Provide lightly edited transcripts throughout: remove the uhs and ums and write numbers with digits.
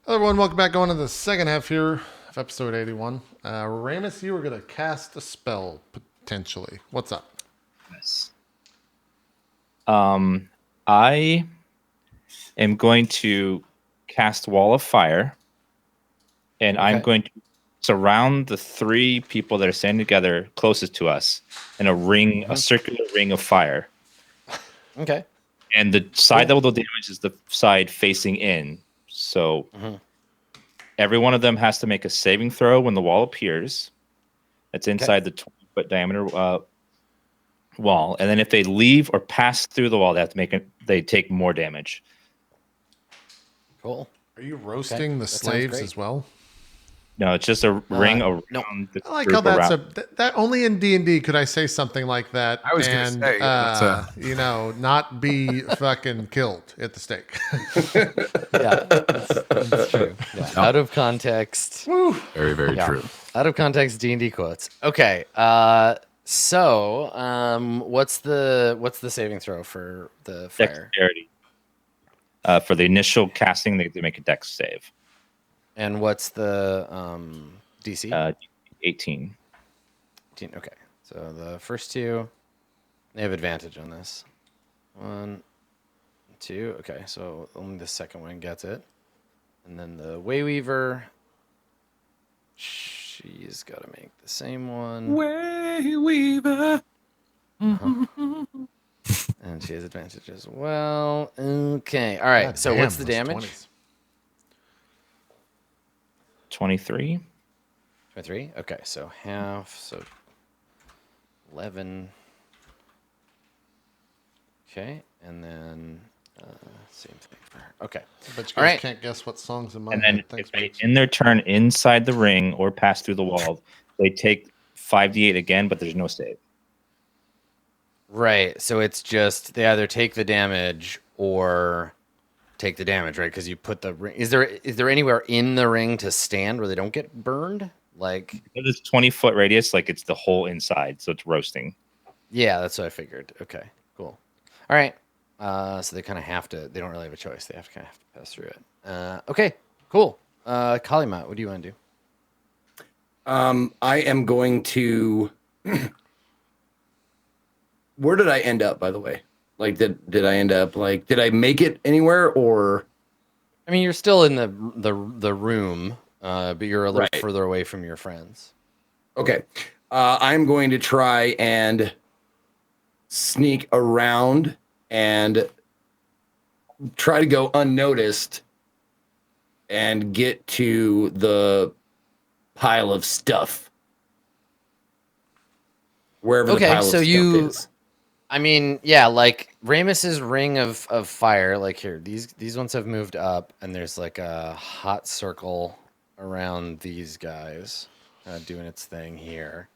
Hello, everyone. Welcome back. Going to the second half here of episode 81. Ramus, you were going to cast a spell potentially. What's up? Yes. I am going to cast Wall of Fire, and I'm going to surround the three people that are standing together closest to us in a ring, a circular ring of fire. Okay. And the side that will do damage is the side facing in. So every one of them has to make a saving throw when the wall appears. That's inside the 20-foot diameter wall. And then if they leave or pass through the wall, they take more damage. Cool. Are you roasting the slaves as well? No, it's just a ring around the I like group how that's around. that only in D&D could I say something like that I was and gonna say, you know, not be fucking killed at the stake. Yeah, that's true. Yeah. Out of context. Woo. very, very true. Out of context D&D quotes. Okay. So what's the saving throw for the fire? Dexterity. For the initial casting, they make a dex save. And what's the DC? 18. 18. Okay. So the first two, they have advantage on this. 1, 2. Okay. So only the second one gets it. And then the Wayweaver, she's got to make the same one. Wayweaver. And she has advantage as well. Okay. All right. God so damn, what's the those damage? 20s. 23. 23? Okay, so half, so 11. Okay, and then same thing for her. Okay. But you All guys right. can't guess what songs in my And head. then Thanks, if they Mitch. in their turn inside the ring or pass through the wall, they take 5d8 again, but there's no save. Right, so it's just they either take the damage or take the damage, right? Because you put the ring. Is there anywhere in the ring to stand where they don't get burned? Like, Because it's 20-foot radius, like it's the whole inside, so it's roasting. yeah, that's what I figured. Okay, cool. All right. So they kind of have to. They don't really have a choice. They have to pass through it. Okay, cool. Kalimatt, what do you want to do? I am going to. Where did I end up, by the way? Like, did I end up like? Did I make it anywhere, or? I mean, you're still in the room, but you're a little Right. further away from your friends. Okay, I'm going to try and sneak around and try to go unnoticed and get to the pile of stuff. Wherever the Okay, pile so of you- stuff is. I mean, yeah, like Ramus's ring of fire. Like here, these ones have moved up, and there's like a hot circle around these guys, doing its thing here.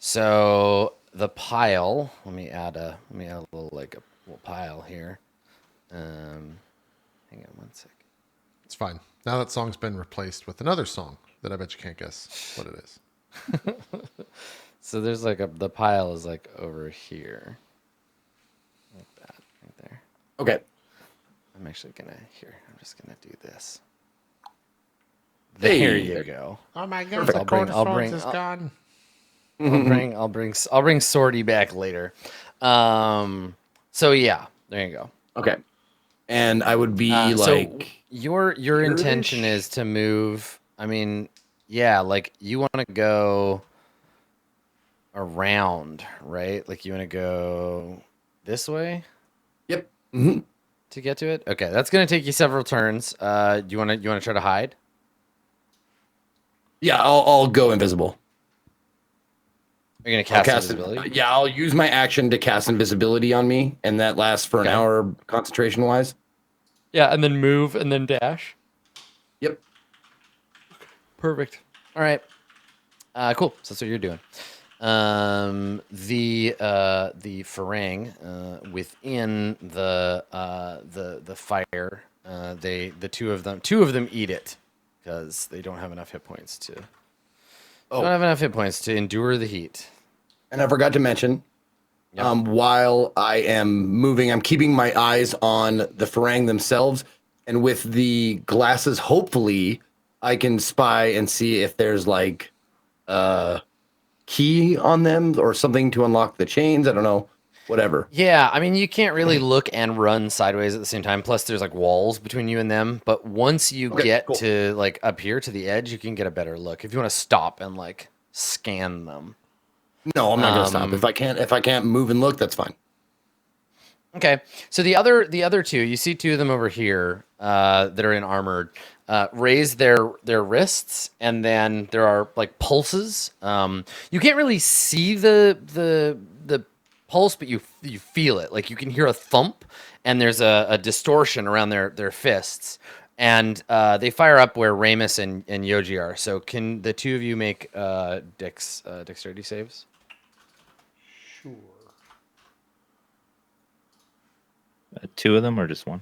So the pile. Let me add a little little pile here. Hang on one sec. It's fine. Now that song's been replaced with another song that I bet you can't guess what it is. So there's like the pile is like over here, like that right there. Okay. I'm actually gonna I'm just gonna do this. Hey. There you go. Oh my god, Perfect. the Court of I'll Swords bring- is I'll- gone. I'll bring Sorty back later. So yeah, there you go. Okay. And I would be So like, your intention here-ish? is to move. I mean, yeah, like you want to go around, right? Like you want to go this way yep. to get to it. Okay, that's gonna take you several turns. Do you want to try to hide? Yeah, I'll go invisible. Are you gonna I'll cast invisibility? Yeah, I'll use my action to cast invisibility on me, and that lasts for an Okay. hour concentration wise. Yeah, and then move and then dash. Yep. Perfect. All right. Cool. So that's what you're doing. The Farang within the fire. The two of them eat it because they don't have enough hit points to. Don't have enough hit points to endure the heat. And I forgot to mention, Yep. while I am moving, I'm keeping my eyes on the Farang themselves, and with the glasses, hopefully, I can spy and see if there's like a key on them or something to unlock the chains. I don't know, whatever. Yeah, I mean, you can't really look and run sideways at the same time. Plus, there's like walls between you and them. But once you Okay, get cool. to like up here to the edge, you can get a better look. If you want to stop and like scan them. No, I'm not gonna stop. If I can't move and look, that's fine. Okay, so the other two, you see two of them over here that are in armored. Raise their wrists, and then there are like pulses. You can't really see the pulse, but you feel it. Like you can hear a thump, and there's a distortion around their fists, and they fire up where Ramus and Yoji are. So can the two of you make dexterity saves? Sure. Two of them or just one?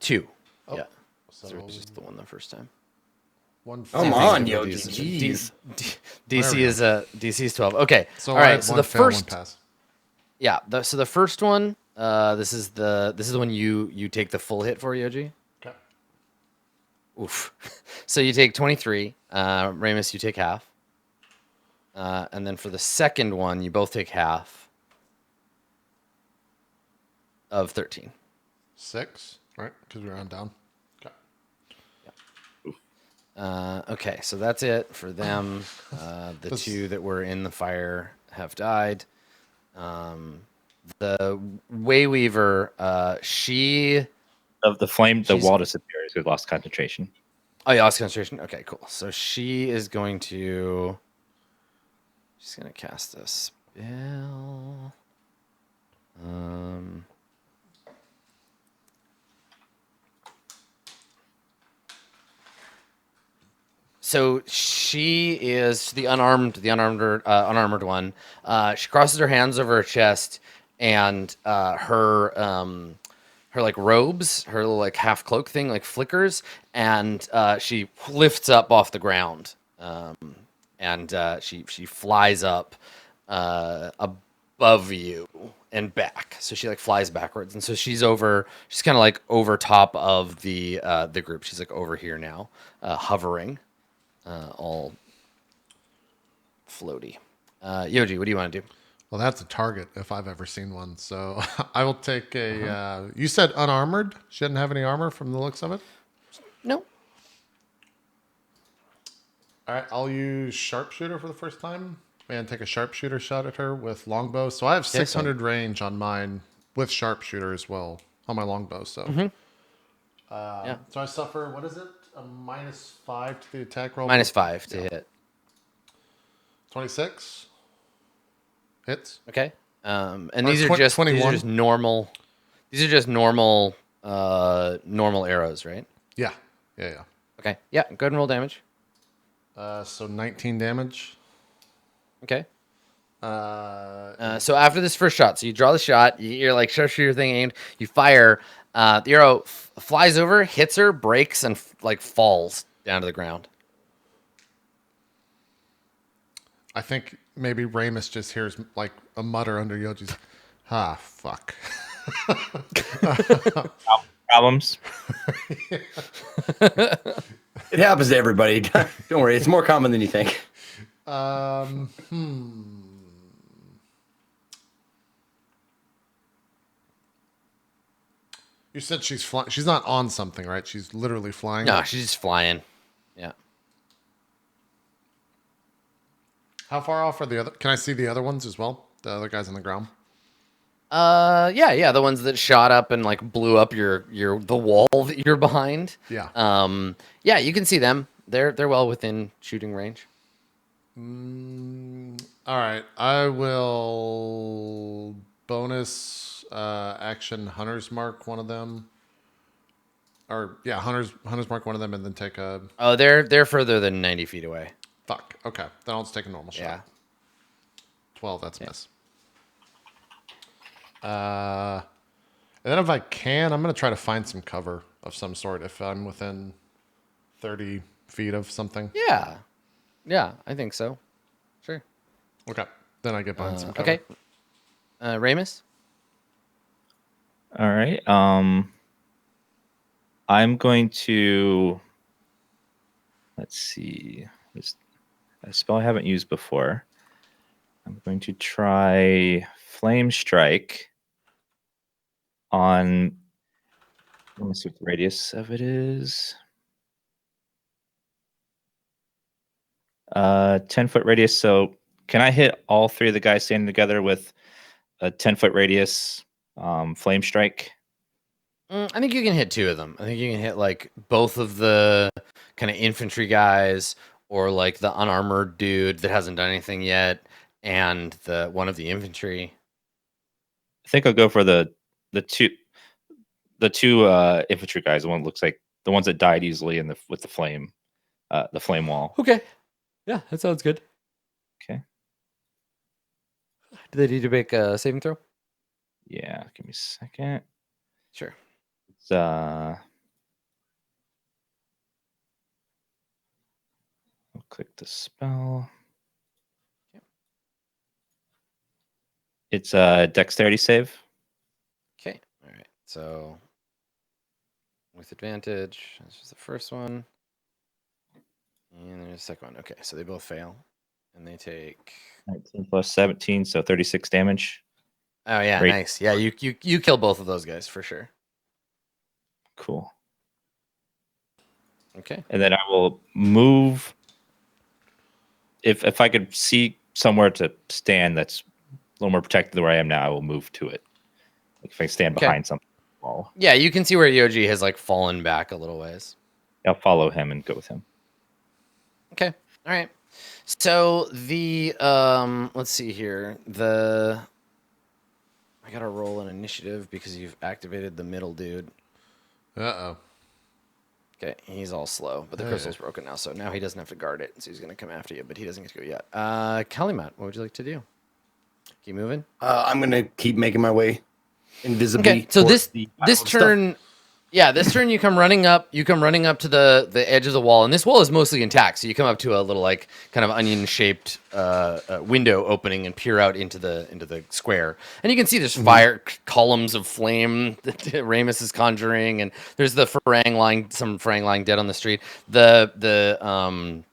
Two. Oh, Yeah. So So it was just the one the first time. one. Come fail. on, Difficulty Yoji. is- Jeez. DC we is DC is 12. Okay. So All I right. had So one the fail, one first, pass. yeah. So the first one, this is the one you take the full hit for, Yoji. Okay. Oof. So you take 23. Ramus, you take half. And then for the second one, you both take half of 13. 6, right? Because we were on down. Okay. Okay, so that's it for them. The This- two that were in the fire have died. The Wayweaver, she. Of the flame, the She's- wall disappears. We've lost concentration. Oh, you lost concentration? Okay, cool. So she is going to. She's going to cast a spell. So she is the unarmored one. She crosses her hands over her chest, and her like robes, her little like half cloak thing, like flickers, and she lifts up off the ground, and she flies up above you and back. So she like flies backwards, and so she's kind of like over top of the group. She's like over here now, hovering. All floaty. Yoji, what do you want to do? Well, that's a target if I've ever seen one. So I will take a. You said unarmored. She didn't have any armor from the looks of it. No. All right, I'll use sharpshooter for the first time and take a sharpshooter shot at her with longbow. So I have 600 range on mine with sharpshooter as well on my longbow. So, Yeah. so I suffer. What is it? A -5 to the attack roll. -5 to hit. 26 hits. Okay. And Or these are just 21. normal. These are just normal arrows, right? Yeah, yeah. Okay. Yeah. Go ahead and roll damage. So 19 damage. Okay. Uh, So after this first shot, so you draw the shot, you're like sharpshooter thing aimed, you fire, the arrow flies over, hits her, breaks, and like falls down to the ground. I think maybe Ramus just hears like a mutter under Yoji's. Ah, fuck. Problems? It happens to everybody. Don't worry, it's more common than you think. You said she's flying. She's not on something, right? She's literally flying. No, she's just flying. Yeah. How far off are the other? Can I see the other ones as well? The other guys on the ground. Yeah, the ones that shot up and like blew up the wall that you're behind. Yeah. Yeah, you can see them. They're well within shooting range. All right. I will bonus action hunters mark one of them. Or yeah, hunters mark one of them and then take a Oh, they're further than 90 feet away. fuck. Okay, then I'll just take a normal shot. Yeah. 12. That's a miss. And then if I can, I'm gonna try to find some cover of some sort if I'm within 30 feet of something. Yeah. Yeah, I think so. Sure. Okay. Then I get behind some cover. Okay. Ramus? All right. I'm going to. Let's see. There's a spell I haven't used before. I'm going to try Flame Strike on. Let me see what the radius of it is. 10-foot radius. So can I hit all three of the guys standing together with a 10-foot radius Flame Strike? I think you can hit two of them. I think you can hit like both of the kind of infantry guys, or like the unarmored dude that hasn't done anything yet, and the one of the infantry. I think I'll go for the two infantry guys. The one that looks like the ones that died easily in with the flame wall. Okay. Yeah, that sounds good. Okay. Do they need to make a saving throw? Yeah, give me a second. Sure. It's I'll click the spell. It's a dexterity save. Okay. All right. So with advantage, this is the first one. And there's the second one. Okay, so they both fail. And they take 19 plus 17, so 36 damage. Oh yeah, Great. nice. Yeah, you kill both of those guys for sure. Cool. Okay. And then I will move. If I could see somewhere to stand that's a little more protected than where I am now, I will move to it. Like if I stand Okay. behind something wall, Yeah, you can see where Yoji has like fallen back a little ways. I'll follow him and go with him. Okay. All right. So the let's see here. I gotta roll an initiative because you've activated the middle dude. Uh-oh. Okay, he's all slow, but the crystal's broken now, so now he doesn't have to guard it, so he's gonna come after you, but he doesn't get to go yet. Kalimatt, what would you like to do? Keep moving. I'm gonna keep making my way invisibly. Okay, so towards the pile this of stuff. turn, yeah, this turn you come running up. You come running up to the edge of the wall, and this wall is mostly intact. So you come up to a little like kind of onion shaped window opening and peer out into the square, and you can see there's fire columns of flame that Ramus is conjuring, and there's some farang lying dead on the street. The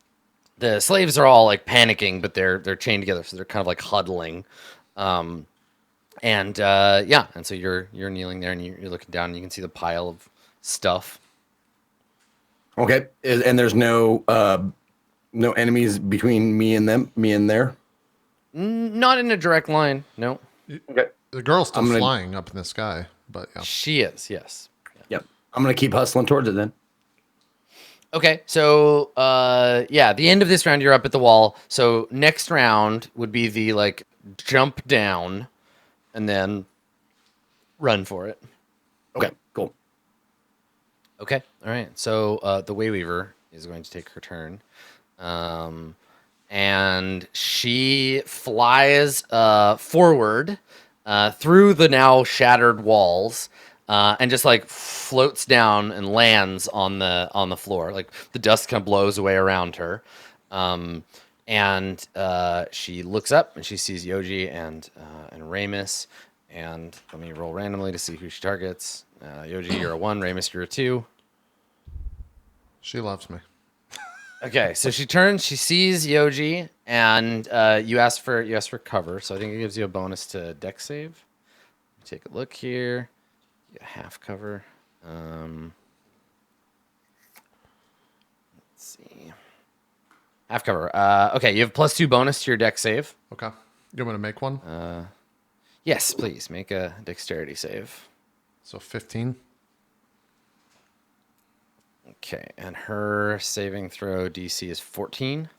slaves are all like panicking, but they're chained together, so they're kind of like huddling. And so you're kneeling there and you're looking down and you can see the pile of stuff. Okay, and there's no enemies between me and there. Not in a direct line. No. Okay, The girl's still I'm gonna- flying up in the sky, but yeah. She is. Yes. yep. I'm gonna keep hustling towards it then. Okay. So the end of this round you're up at the wall. So next round would be the like jump down and then run for it. Okay, cool. Okay. All right. So the Wayweaver is going to take her turn. And she flies forward through the now shattered walls and just like floats down and lands on the floor. Like the dust kind of blows away around her. And she looks up and she sees Yoji and Ramus. And let me roll randomly to see who she targets. Yoji, you're a 1. Ramus, you're a 2. She loves me. Okay, so she turns, she sees Yoji, and you ask for cover. So I think it gives you a bonus to dex save. Take a look here. Get half cover. Let's see. Half cover. Okay, you have +2 bonus to your dex save. Okay. You want me to make one? Yes, please make a dexterity save. So 15. Okay, and her saving throw DC is 14.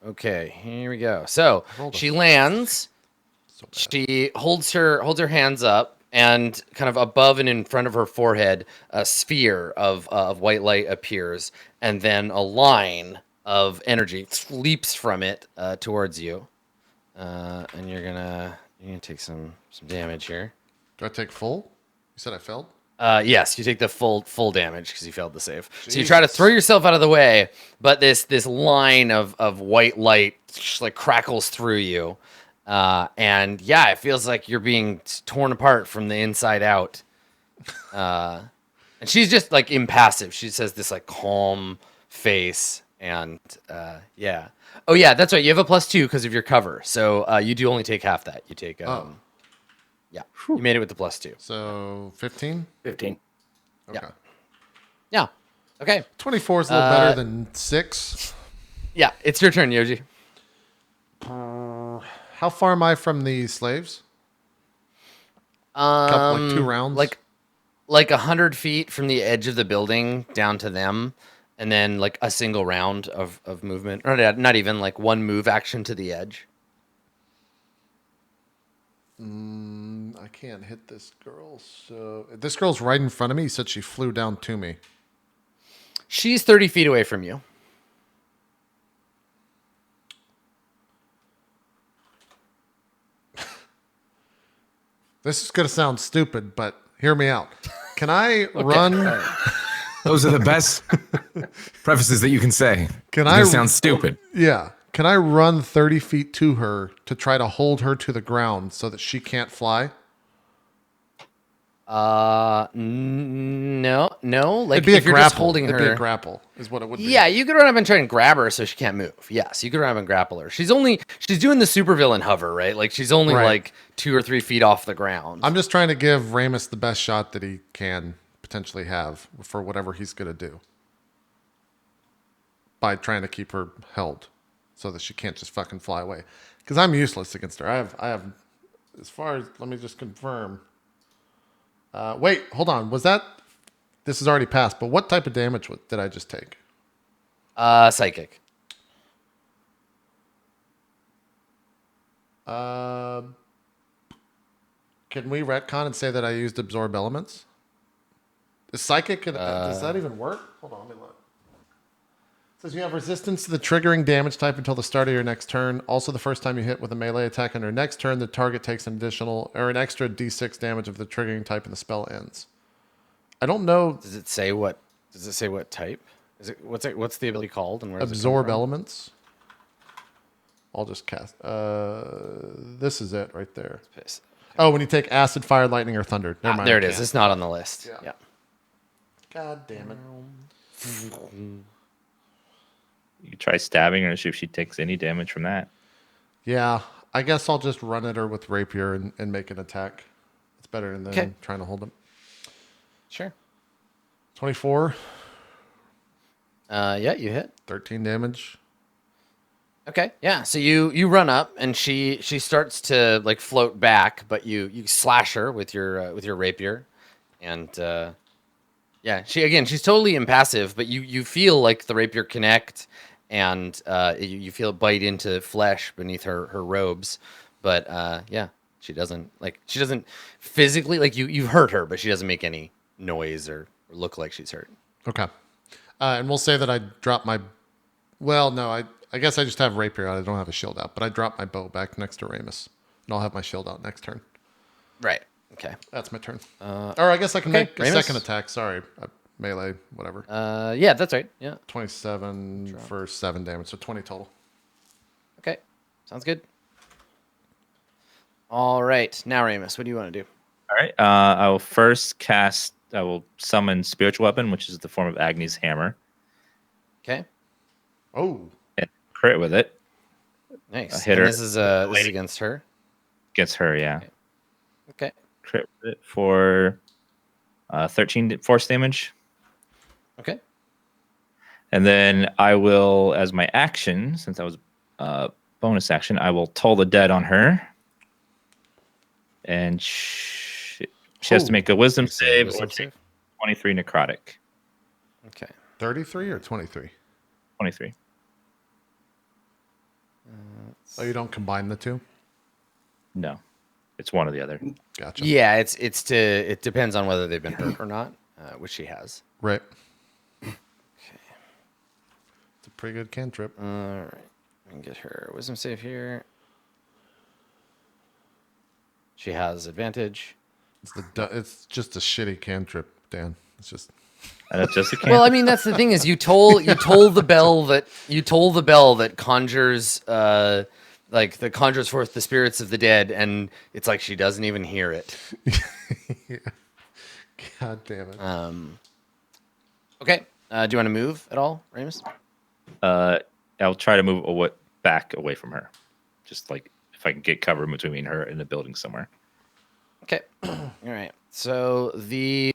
Okay, here we go. So she lands. So bad. She holds her hands up, and kind of above and in front of her forehead, a sphere of white light appears, and then a line of energy leaps from it towards you. And you're gonna take some damage here. Do I take full? You said I failed? Yes, you take the full damage because you failed the save. So you try to throw yourself out of the way, but this line of white light just like crackles through you, and yeah, it feels like you're being torn apart from the inside out. And she's just like impassive. She says this like calm face, and yeah. Oh yeah, that's right. You have a +2 because of your cover, so you do only take half that. You take yeah. You made it with the +2. So 15? 15. Okay. Yeah. Yeah. Okay. 24 is a little better than 6. Yeah, it's your turn, Yoji. How far am I from the slaves? Couple, like 2 rounds? Like 100 feet from the edge of the building down to them, and then like a single round of movement, or not even like one move action to the edge. I can't hit this girl. So this girl's right in front of me. You said she flew down to me. She's 30 feet away from you. This is going to sound stupid, but hear me out. Can I run? Those are the best prefaces that you can say. Can It's I gonna sound stupid? Yeah. Can I run 30 feet to her to try to hold her to the ground so that she can't fly? No. Like It'd be a if you're just grapple. holding It'd be her. a grapple is what it would be. Yeah, you could run up and try and grab her so she can't move. Yes, you could run up and grapple her. She's doing the supervillain hover, right? Like she's only Right. like 2 or 3 feet off the ground. I'm just trying to give Ramus the best shot that he can potentially have for whatever he's going to do by trying to keep her held so that she can't just fucking fly away. Because I'm useless against her. I have, as far as, let me just confirm. Wait, hold on. This is already passed, but what type of damage did I just take? Psychic. Can we retcon and say that I used absorb elements? Is psychic, does that even work? Hold on, let me look. It says you have resistance to the triggering damage type until the start of your next turn. Also, the first time you hit with a melee attack on your next turn, the target takes an extra d6 damage of the triggering type and the spell ends. I don't know. Does it say what type? Is it what's the ability called and where does it come Absorb from? elements. I'll just cast. This is it right there. Piss. Oh, when you take acid, fire, lightning, or thunder. Never mind. There I it is. can't. It's not on the list. Yeah. Yeah. God damn it. You try stabbing her and see if she takes any damage from that. Yeah, I guess I'll just run at her with rapier and make an attack. It's better than Okay. trying to hold him. Sure. 24, Yeah, you hit. 13 damage. Okay, yeah. So you run up and she starts to like float back, but you slash her with your rapier, and yeah, she's totally impassive, but you feel like the rapier connect, and you feel it bite into flesh beneath her robes, but yeah, she doesn't physically like you hurt her, but she doesn't make any noise or look like she's hurt. Okay. And we'll say that I dropped my... Well, no, I guess I just have rapier out. I don't have a shield out, but I dropped my bow back next to Ramus, and I'll have my shield out next turn. Right. Okay. That's my turn. Or I guess I can make a Ramus? second attack. Sorry. Melee, whatever. Yeah, that's right. Yeah. 27 for 7 damage, so 20 total. Okay. Sounds good. All right. Now, Ramus, what do you want to do? All right. I will summon Spiritual Weapon, which is the form of Agni's hammer. Okay. Oh. And crit with it. Nice. Hit And her. this is against her. Against her, yeah. Okay. Crit with it for 13 force damage. Okay. And then I will, as my action, since that was bonus action, I will toll the dead on her. And she has to make a wisdom save or take 23 necrotic. Okay. 33 or 23? 23. Oh, you don't combine the two? No. It's one or the other. Gotcha. Yeah, it depends on whether they've been hurt or not, which she has. Right. It's a pretty good cantrip. All right. I can get her wisdom save here. She has advantage. It's just a shitty cantrip, Dan. It's just... And it's just a Well, I mean, that's the thing is you toll the bell that conjures that conjures forth the spirits of the dead, and it's like she doesn't even hear it. God damn it. Okay. Do you want to move at all, Ramus? I'll try to move back away from her. Just like if I can get cover between her and the building somewhere. Okay. All right. So the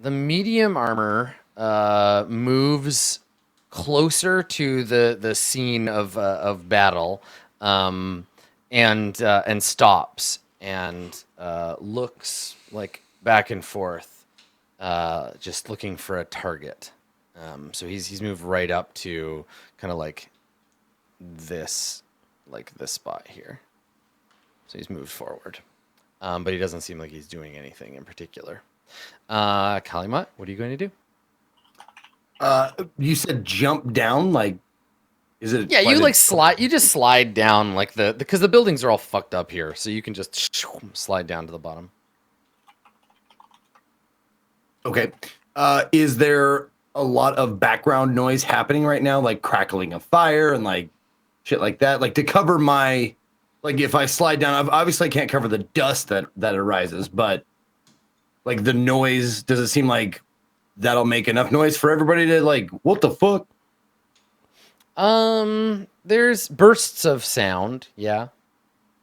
medium armor moves closer to the scene of battle, and stops and looks like back and forth, just looking for a target. So he's moved right up to kind of like this spot here. So he's moved forward, but he doesn't seem like he's doing anything in particular. Kalimatt, what are you going to do? You said jump down, like, is it? Yeah, you like slide. You just slide down like because the buildings are all fucked up here, so you can just slide down to the bottom. Okay. Is there a lot of background noise happening right now, like crackling of fire and like shit like that? Like to cover my, like if I slide down, obviously I can't cover the dust that arises, but like the noise, does it seem like that'll make enough noise for everybody to like, what the fuck? There's bursts of sound, yeah,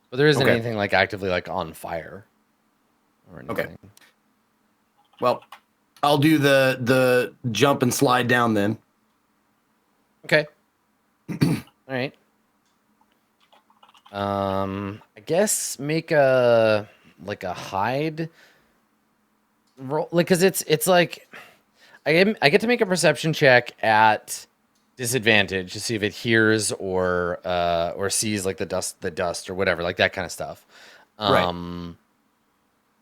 but there isn't Okay. anything like actively like on fire or anything. Okay. Well, I'll do the jump and slide down then. Okay. All right. I guess make a hide roll, like, cause it's like I get to make a perception check at disadvantage to see if it hears or sees like the dust or whatever, like that kind of stuff. Right.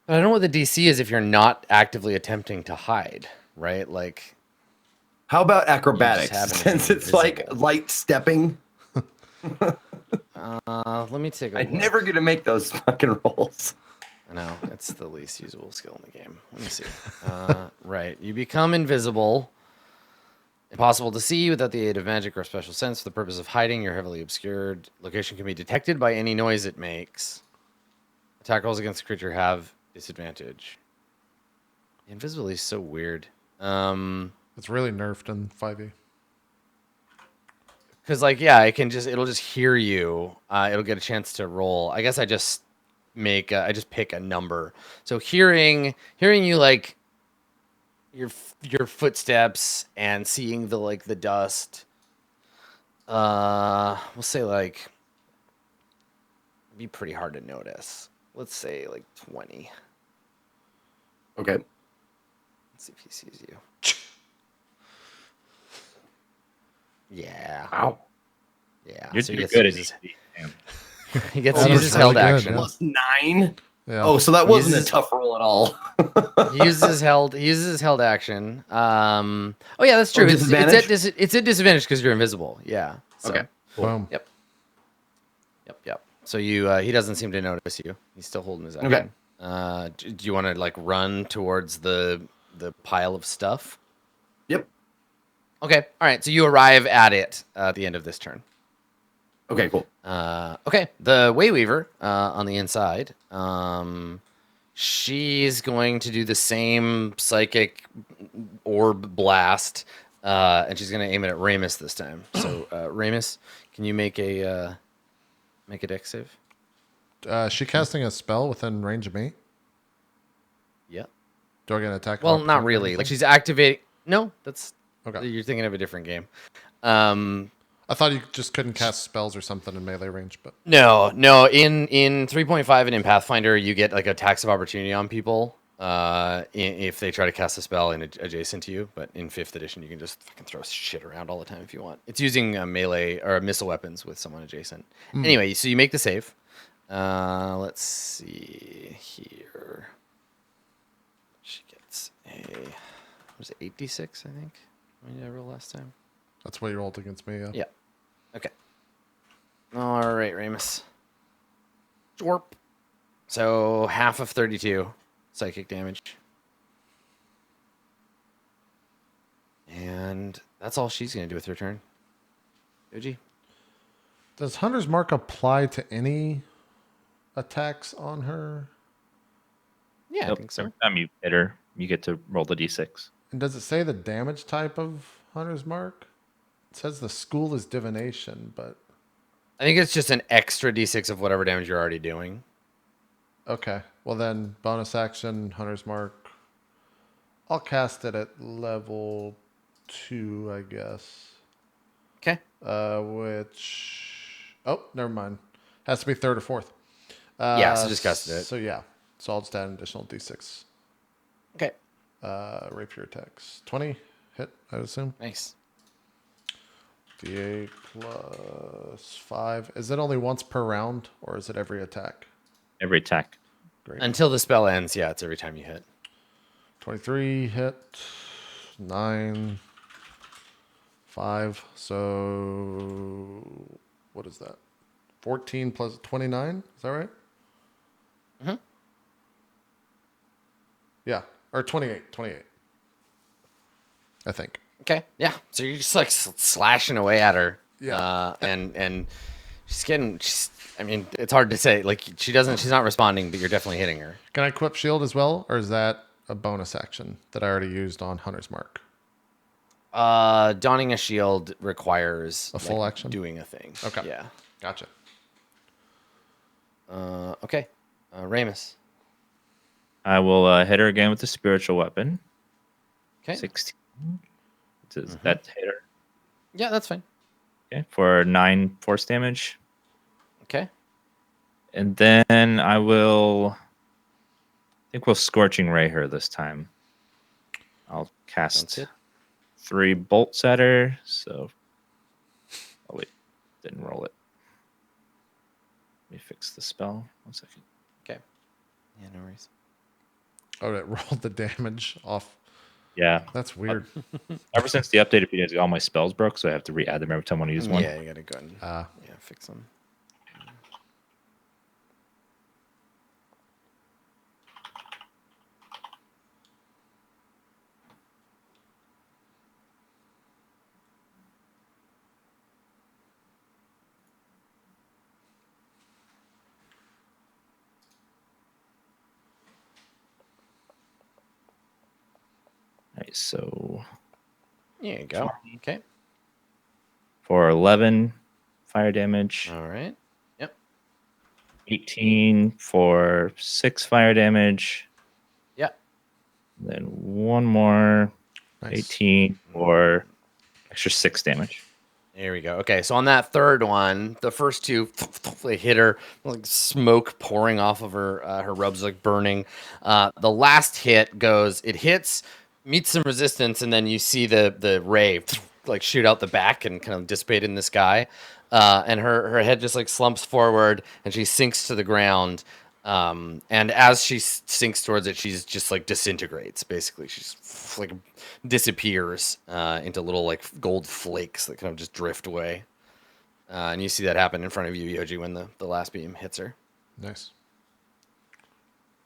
But I don't know what the DC is if you're not actively attempting to hide, right? Like, How about happen acrobatics? to be Since it's like invisible. light stepping, let me take a I'm look. never gonna make those fucking rolls. I know, it's the least usable skill in the game. Let me see. Right. You become invisible. Impossible to see without the aid of magic or special sense. For the purpose of hiding, your heavily obscured location can be detected by any noise it makes. Attack rolls against the creature have disadvantage. Invisibility is so weird. It's really nerfed in 5e. Because like, yeah, it'll just hear you. It'll get a chance to roll. I guess I just pick a number. So hearing you like your footsteps and seeing the dust. We'll say like it'd be pretty hard to notice. Let's say like 20. Okay. Let's see if he sees you. Yeah. Ow. Yeah. You're so he too gets good to at use his, Damn. he gets Oh, to use that's his really held good, action. yeah. +9. Yeah. Oh, so that wasn't a uses- tough roll at all. He uses his held action. Oh yeah, that's true. Oh, disadvantage? It's at disadvantage because you're invisible. Yeah. So, Okay. Boom. Yep. So he doesn't seem to notice you. He's still holding his Okay. action. Do you want to like run towards the pile of stuff? Yep. Okay. All right. So you arrive at it at the end of this turn. Okay, cool. Okay. The Wayweaver on the inside. She's going to do the same psychic orb blast, and she's going to aim it at Ramus this time. So, Ramus, can you make a dex save? She casting a spell within range of me? Yeah. Do I get an attack? of Well, not opportunity or really. Like anything? she's activating. No, that's Okay. you're thinking of a different game. I thought you just couldn't cast spells or something in melee range, but No. In 3.5 and in Pathfinder, you get like attacks of opportunity on people if they try to cast a spell adjacent to you. But in 5th edition, you can just fucking throw shit around all the time if you want. It's using melee or missile weapons with someone adjacent. Anyway, so you make the save. Let's see here. She gets was it 8d6, I think? When did I roll last time? that's what you rolled against me. Yeah. Yeah. Okay. All right, Ramus. Jorp. So half of 32 psychic damage. And that's all she's going to do with her turn. Yoji? Does Hunter's Mark apply to any attacks on her? Yeah, I Nope. think so. Every time you hit her, you get to roll the d6. And does it say the damage type of Hunter's Mark? It says the school is divination, but I think it's just an extra d6 of whatever damage you're already doing. okay. Well then, bonus action, Hunter's Mark. I'll cast it at level 2, I guess. Okay. Which... Oh, never mind. Has to be 3rd or 4th. Yeah, so just casted it. So yeah. So I'll just add an additional d6. Okay. Rapier attacks. 20 hit, I would assume. Nice. D8 plus 5. Is it only once per round, or is it every attack? Every attack. Great. Until the spell ends, yeah, it's every time you hit. 23 hit. 9. 5. So what is that? 14 plus 29? Is that right? Mhm. Yeah. Or 28. 28. I think. Okay. Yeah. So you're just like slashing away at her. Yeah. And she's getting. I mean, it's hard to say. Like she's not responding, but you're definitely hitting her. Can I equip shield as well, or is that a bonus action that I already used on Hunter's Mark? Donning a shield requires A full action? doing a thing. Okay. Yeah. Gotcha. Okay. Ramus. I will hit her again with the spiritual weapon. Okay. 16. Does that hit her? Yeah, that's fine. Okay. For 9 force damage. Okay. And then I think we'll Scorching Ray her this time. I'll Sounds cast good. 3 bolts at her. So, oh wait, didn't roll it. Let me fix the spell. 1 second. Okay. Yeah, no worries. Oh, it rolled the damage off. Yeah. That's weird. Ever since the updated video, all my spells broke, so I have to re-add them every time I want to use one. Yeah, you gotta go ahead and yeah, fix them. Alright, so There you go. Okay. for 11 fire damage, All right. Yep. 18 for 6 fire damage, Yeah. then one more, Nice. 18 for extra 6 damage. There we go. Okay, so on that third one, the first two they hit her, like smoke pouring off of her. Her robes like burning. The last hit it hits, meets some resistance, and then you see the ray like shoot out the back and kind of dissipate in the sky. And her head just like slumps forward, and she sinks to the ground. And as she sinks towards it, she's just like disintegrates. Basically, she's like disappears into little like gold flakes that kind of just drift away. And you see that happen in front of you, Yoji, when the last beam hits her. Nice.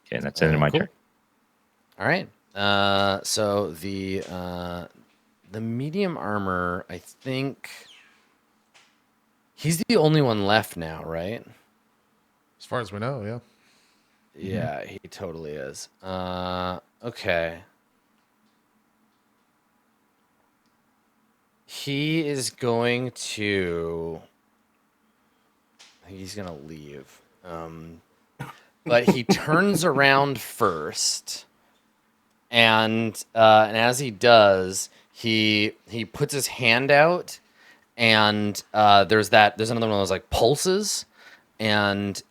Okay, and that's the end of my Cool. turn. All right. So the medium armor, I think he's the only one left now, right? As far as we know, yeah. Yeah, he totally is. Okay. He is going to. I think he's gonna leave. But he turns around first, and as he does, he puts his hand out, and there's another one of those like pulses. And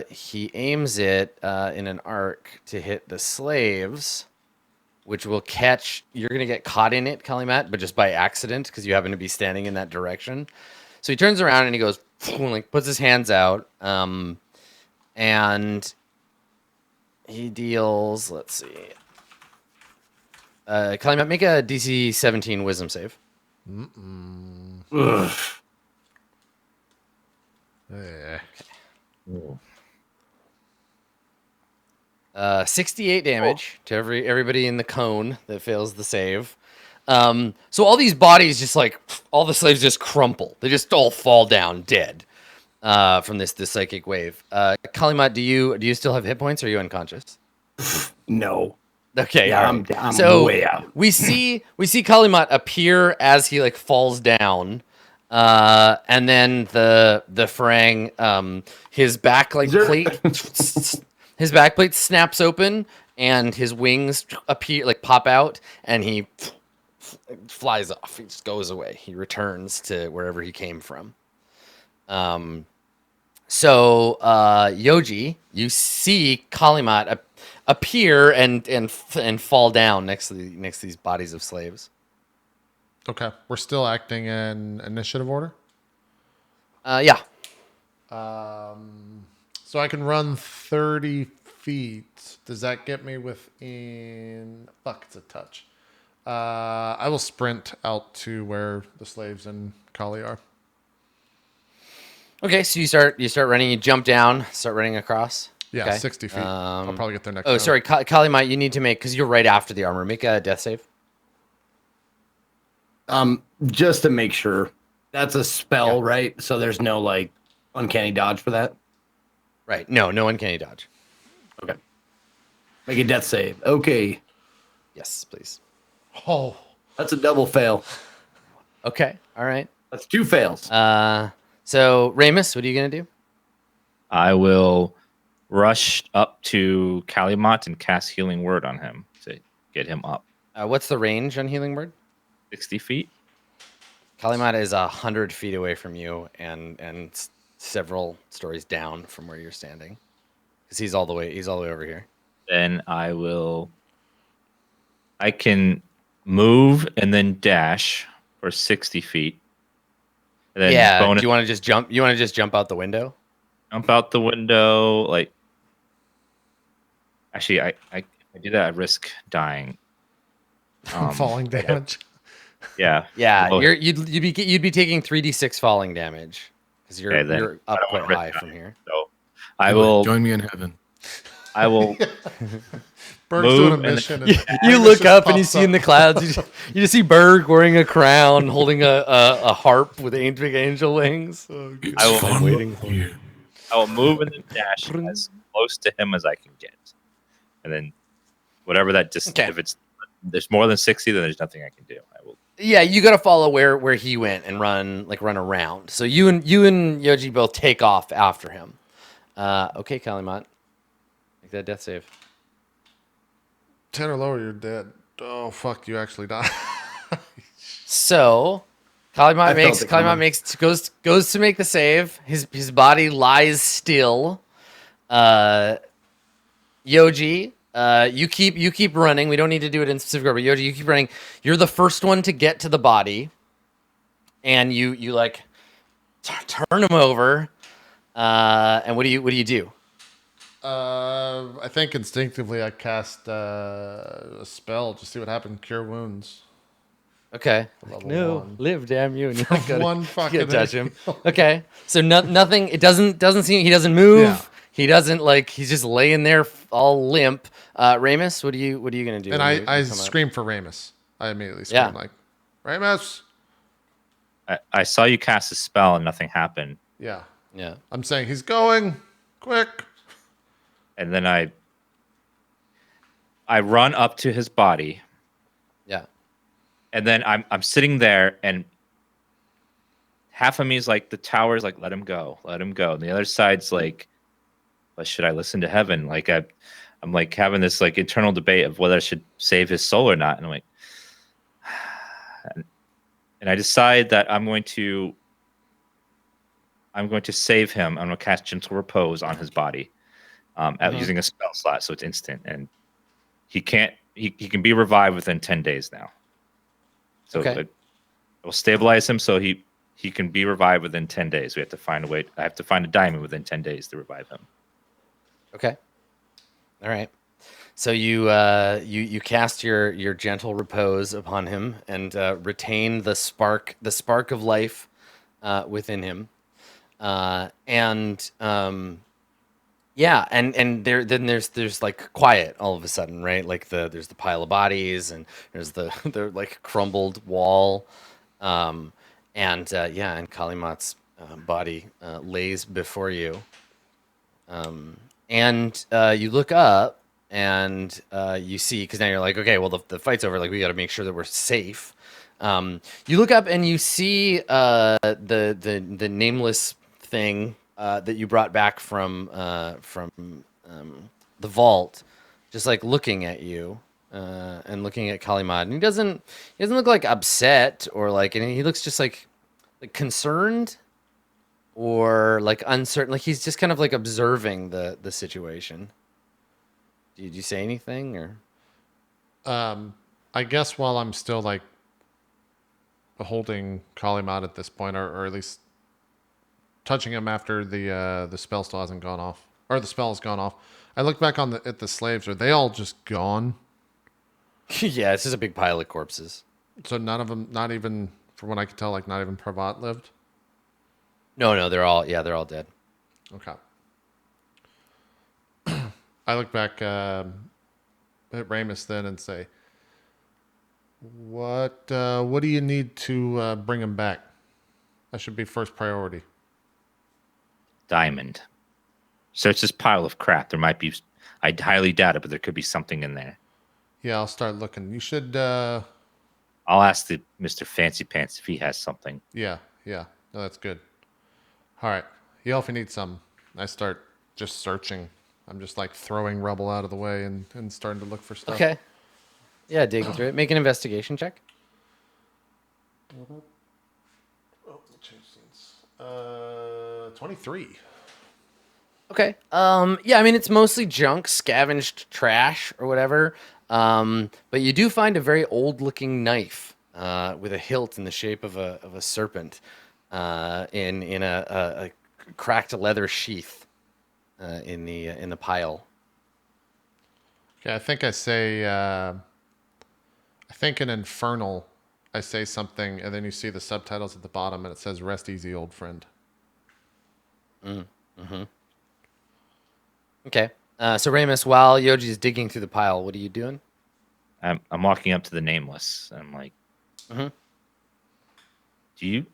he aims it in an arc to hit the slaves, which will catch. You're going to get caught in it, Kalimatt, but just by accident because you happen to be standing in that direction. So he turns around and he goes, like, puts his hands out, and he deals. Let's see. Kalimatt, make a DC 17 Wisdom save. Ugh. Yeah. 68 damage to everybody in the cone that fails the save. So all these bodies just like all the slaves just crumple. They just all fall down dead. from this psychic wave. Kalimatt, do you still have hit points? Or are you unconscious? No. Okay, Yeah, all right. I'm So way out. we see Kalimatt appear as he like falls down, and then the Farang, his back like Is there- plate, his back plate snaps open, and his wings appear like pop out, and he flies off. He just goes away. He returns to wherever he came from. So Yoji, you see Kalimatt appear and fall down next to these bodies of slaves. Okay, we're still acting in initiative order. Yeah. So I can run 30 feet. Does that get me within? Fuck, it's a touch. I will sprint out to where the slaves and Kali are. Okay, so you start running. You jump down, start running across. Yeah, Okay. 60 feet. I'll probably get there next Oh, round. sorry, Kalimatt, you need to make, because you're right after the armor. Make a death save. Just to make sure. That's a spell, right? So there's no like uncanny dodge for that. Right. No uncanny dodge. Okay. Make a death save. Okay. Yes, please. Oh, That's a double fail. Okay. All right. That's 2 fails. So Ramus, what are you gonna do? I will rush up to Kalimatt and cast Healing Word on him to get him up. What's the range on Healing Word? 60 feet. Kalimatt is 100 feet away from you and several stories down from where you're standing, because he's all the way over here. Then I can move and then dash for 60 feet. And then Yeah. bonus, Do you want to just jump? You want to just jump out the window? jump out the window. Like, actually, I do that. I risk dying. falling damage. Yeah. Yeah. Oh, You'd be taking 3d6 falling damage because Okay, then you're up I don't quite wanna risk high that. from here. So I will. Join me in heaven. I will. Berg's doing a Move and mission. You Ramus look just up and you pops see in the clouds, you just see Berg wearing a crown, holding a harp with big angel wings. It's I will- fun waiting for here. I will move and then dash as close to him as I can get, and then whatever that distance. Okay. If there's more than 60, then there's nothing I can do. I will. Yeah, you got to follow where he went and run around. So you and Yoji both take off after him. Okay, Kalimatt, make that death save. 10 or lower, you're dead. Oh, fuck, you actually die. So I felt it coming. goes to make the save. His body lies still. Yoji, you keep running. We don't need to do it in specific order. But Yoji, you keep running. You're the first one to get to the body, and you like turn him over. And what do you do? I think instinctively I cast a spell to see what happened. Cure wounds. Okay. Level No, 1. live, damn you! And you're not gonna, One you fucking can't touch him. Okay. So nothing. It doesn't seem. He doesn't move. Yeah. He doesn't he's just laying there all limp. Ramus, what are you gonna do? And when you I come up? scream for Ramus. I immediately scream Yeah. like, Ramus. I saw you cast a spell and nothing happened, Yeah. Yeah. I'm saying he's going. Quick. and then I run up to his body, Yeah. and then I'm sitting there, and half of me is like, the tower's like, let him go, and the other side's like, well, should I listen to heaven? Like I'm like having this like internal debate of whether I should save his soul or not, and I'm like, and I decide that I'm going to save him. I'm going to cast Gentle Repose on his body, using a spell slot, so it's instant, and he can be revived within 10 days now. So Okay. it will stabilize him, so he can be revived within 10 days. We have to find a way. I have to find a diamond within 10 days to revive him. Okay. All right. So you cast your gentle repose upon him and retain the spark of life within him, and there's like quiet all of a sudden, right? Like there's the pile of bodies and there's the like crumbled wall, and Kalimatt's body lays before you. And you look up and you see, because now you're like, okay, well, the fight's over. Like, we got to make sure that we're safe. You look up and you see the nameless thing that you brought back from the vault, just like looking at you and looking at Kalimatt. And he doesn't look like upset or like, and he looks just like concerned or like uncertain. Like he's just kind of like observing the situation. Did you say anything or? I guess while I'm still like holding Kalimatt at this point, or at least touching him after the spell still hasn't gone off, or the spell has gone off, I look back at the slaves. Are they all just gone? Yeah, it's just a big pile of corpses. So none of them, not even from what I could tell, like not even Pravat lived. No, they're all dead. Okay. I look back at Ramus then and say, "What do you need to bring him back? That should be first priority." Diamond. Search this pile of crap. There might be. I highly doubt it, but there could be something in there. Yeah, I'll start looking. You should. I'll ask the Mr. Fancy Pants if he has something. Yeah. No, that's good. All right. Yell if you need some. I start just searching. I'm just like throwing rubble out of the way and starting to look for stuff. Okay. Yeah, digging through it. Make an investigation check. Oh, change scenes. 23. Okay. Yeah, I mean it's mostly junk, scavenged trash or whatever. But you do find a very old-looking knife with a hilt in the shape of a serpent in a cracked leather sheath in the pile. Okay, I think I say. I think in Infernal, I say something, and then you see the subtitles at the bottom, and it says "Rest easy, old friend." Okay. So Ramus, while Yoji's digging through the pile, what are you doing? I'm walking up to the nameless. And I'm like, do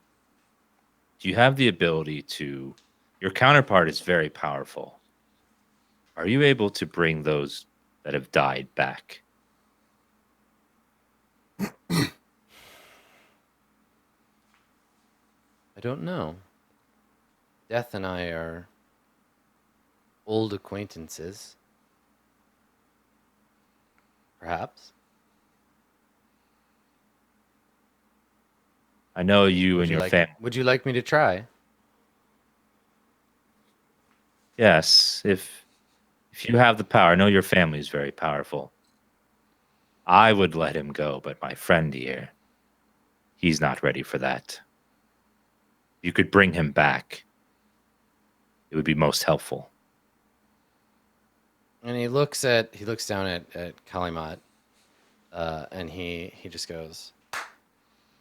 you have the ability to? Your counterpart is very powerful. Are you able to bring those that have died back? I don't know. Death and I are old acquaintances. Perhaps. I know you and your family. Would you like me to try? Yes, if you have the power, I know your family is very powerful. I would let him go, but my friend here, he's not ready for that. You could bring him back. It would be most helpful. And he looks down at Kalimatt, and he just goes,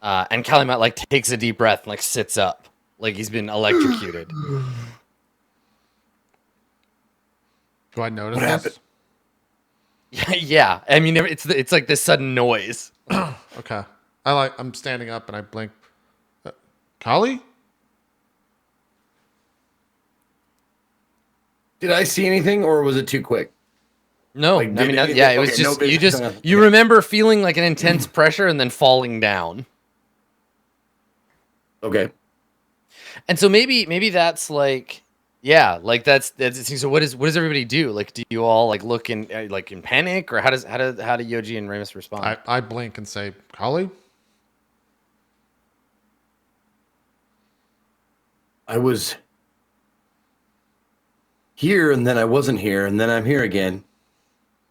and Kalimatt like takes a deep breath and like sits up, like he's been electrocuted. Do I notice What happened? this? Yeah. I mean, it's like this sudden noise. Okay. I'm standing up and I blink. Kali? Did I see anything, or was it too quick? No, Like, I did mean, anything- yeah, it was okay, no just business. you Yeah. remember feeling like an intense pressure and then falling down. Okay. And so maybe that's like, yeah, like that's so what does everybody do? Like, do you all like look in like in panic, or how do Yoji and Ramus respond? I blink and say, Kali? I was here, and then I wasn't here, and then I'm here again.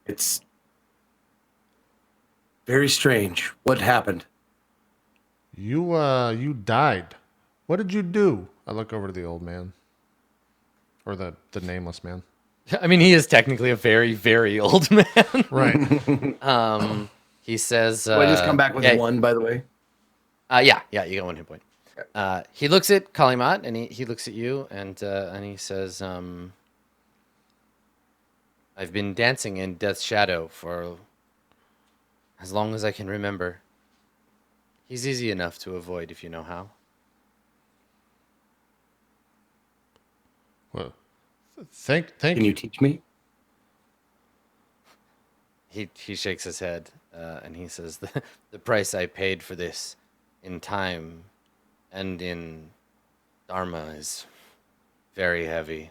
It's very strange. What happened? You died. What did you do? I look over to the old man. Or the nameless man. I mean, he is technically a very, very old man. Right. He says, Do I just come back with yeah, one, by the way? yeah, you got 1 hit point. He looks at Kalimatt and he looks at you and he says, I've been dancing in Death's shadow for as long as I can remember. He's easy enough to avoid if you know how. Well, thank Can you you. teach me? He shakes his head and he says, the price I paid for this in time and in Dharma is very heavy.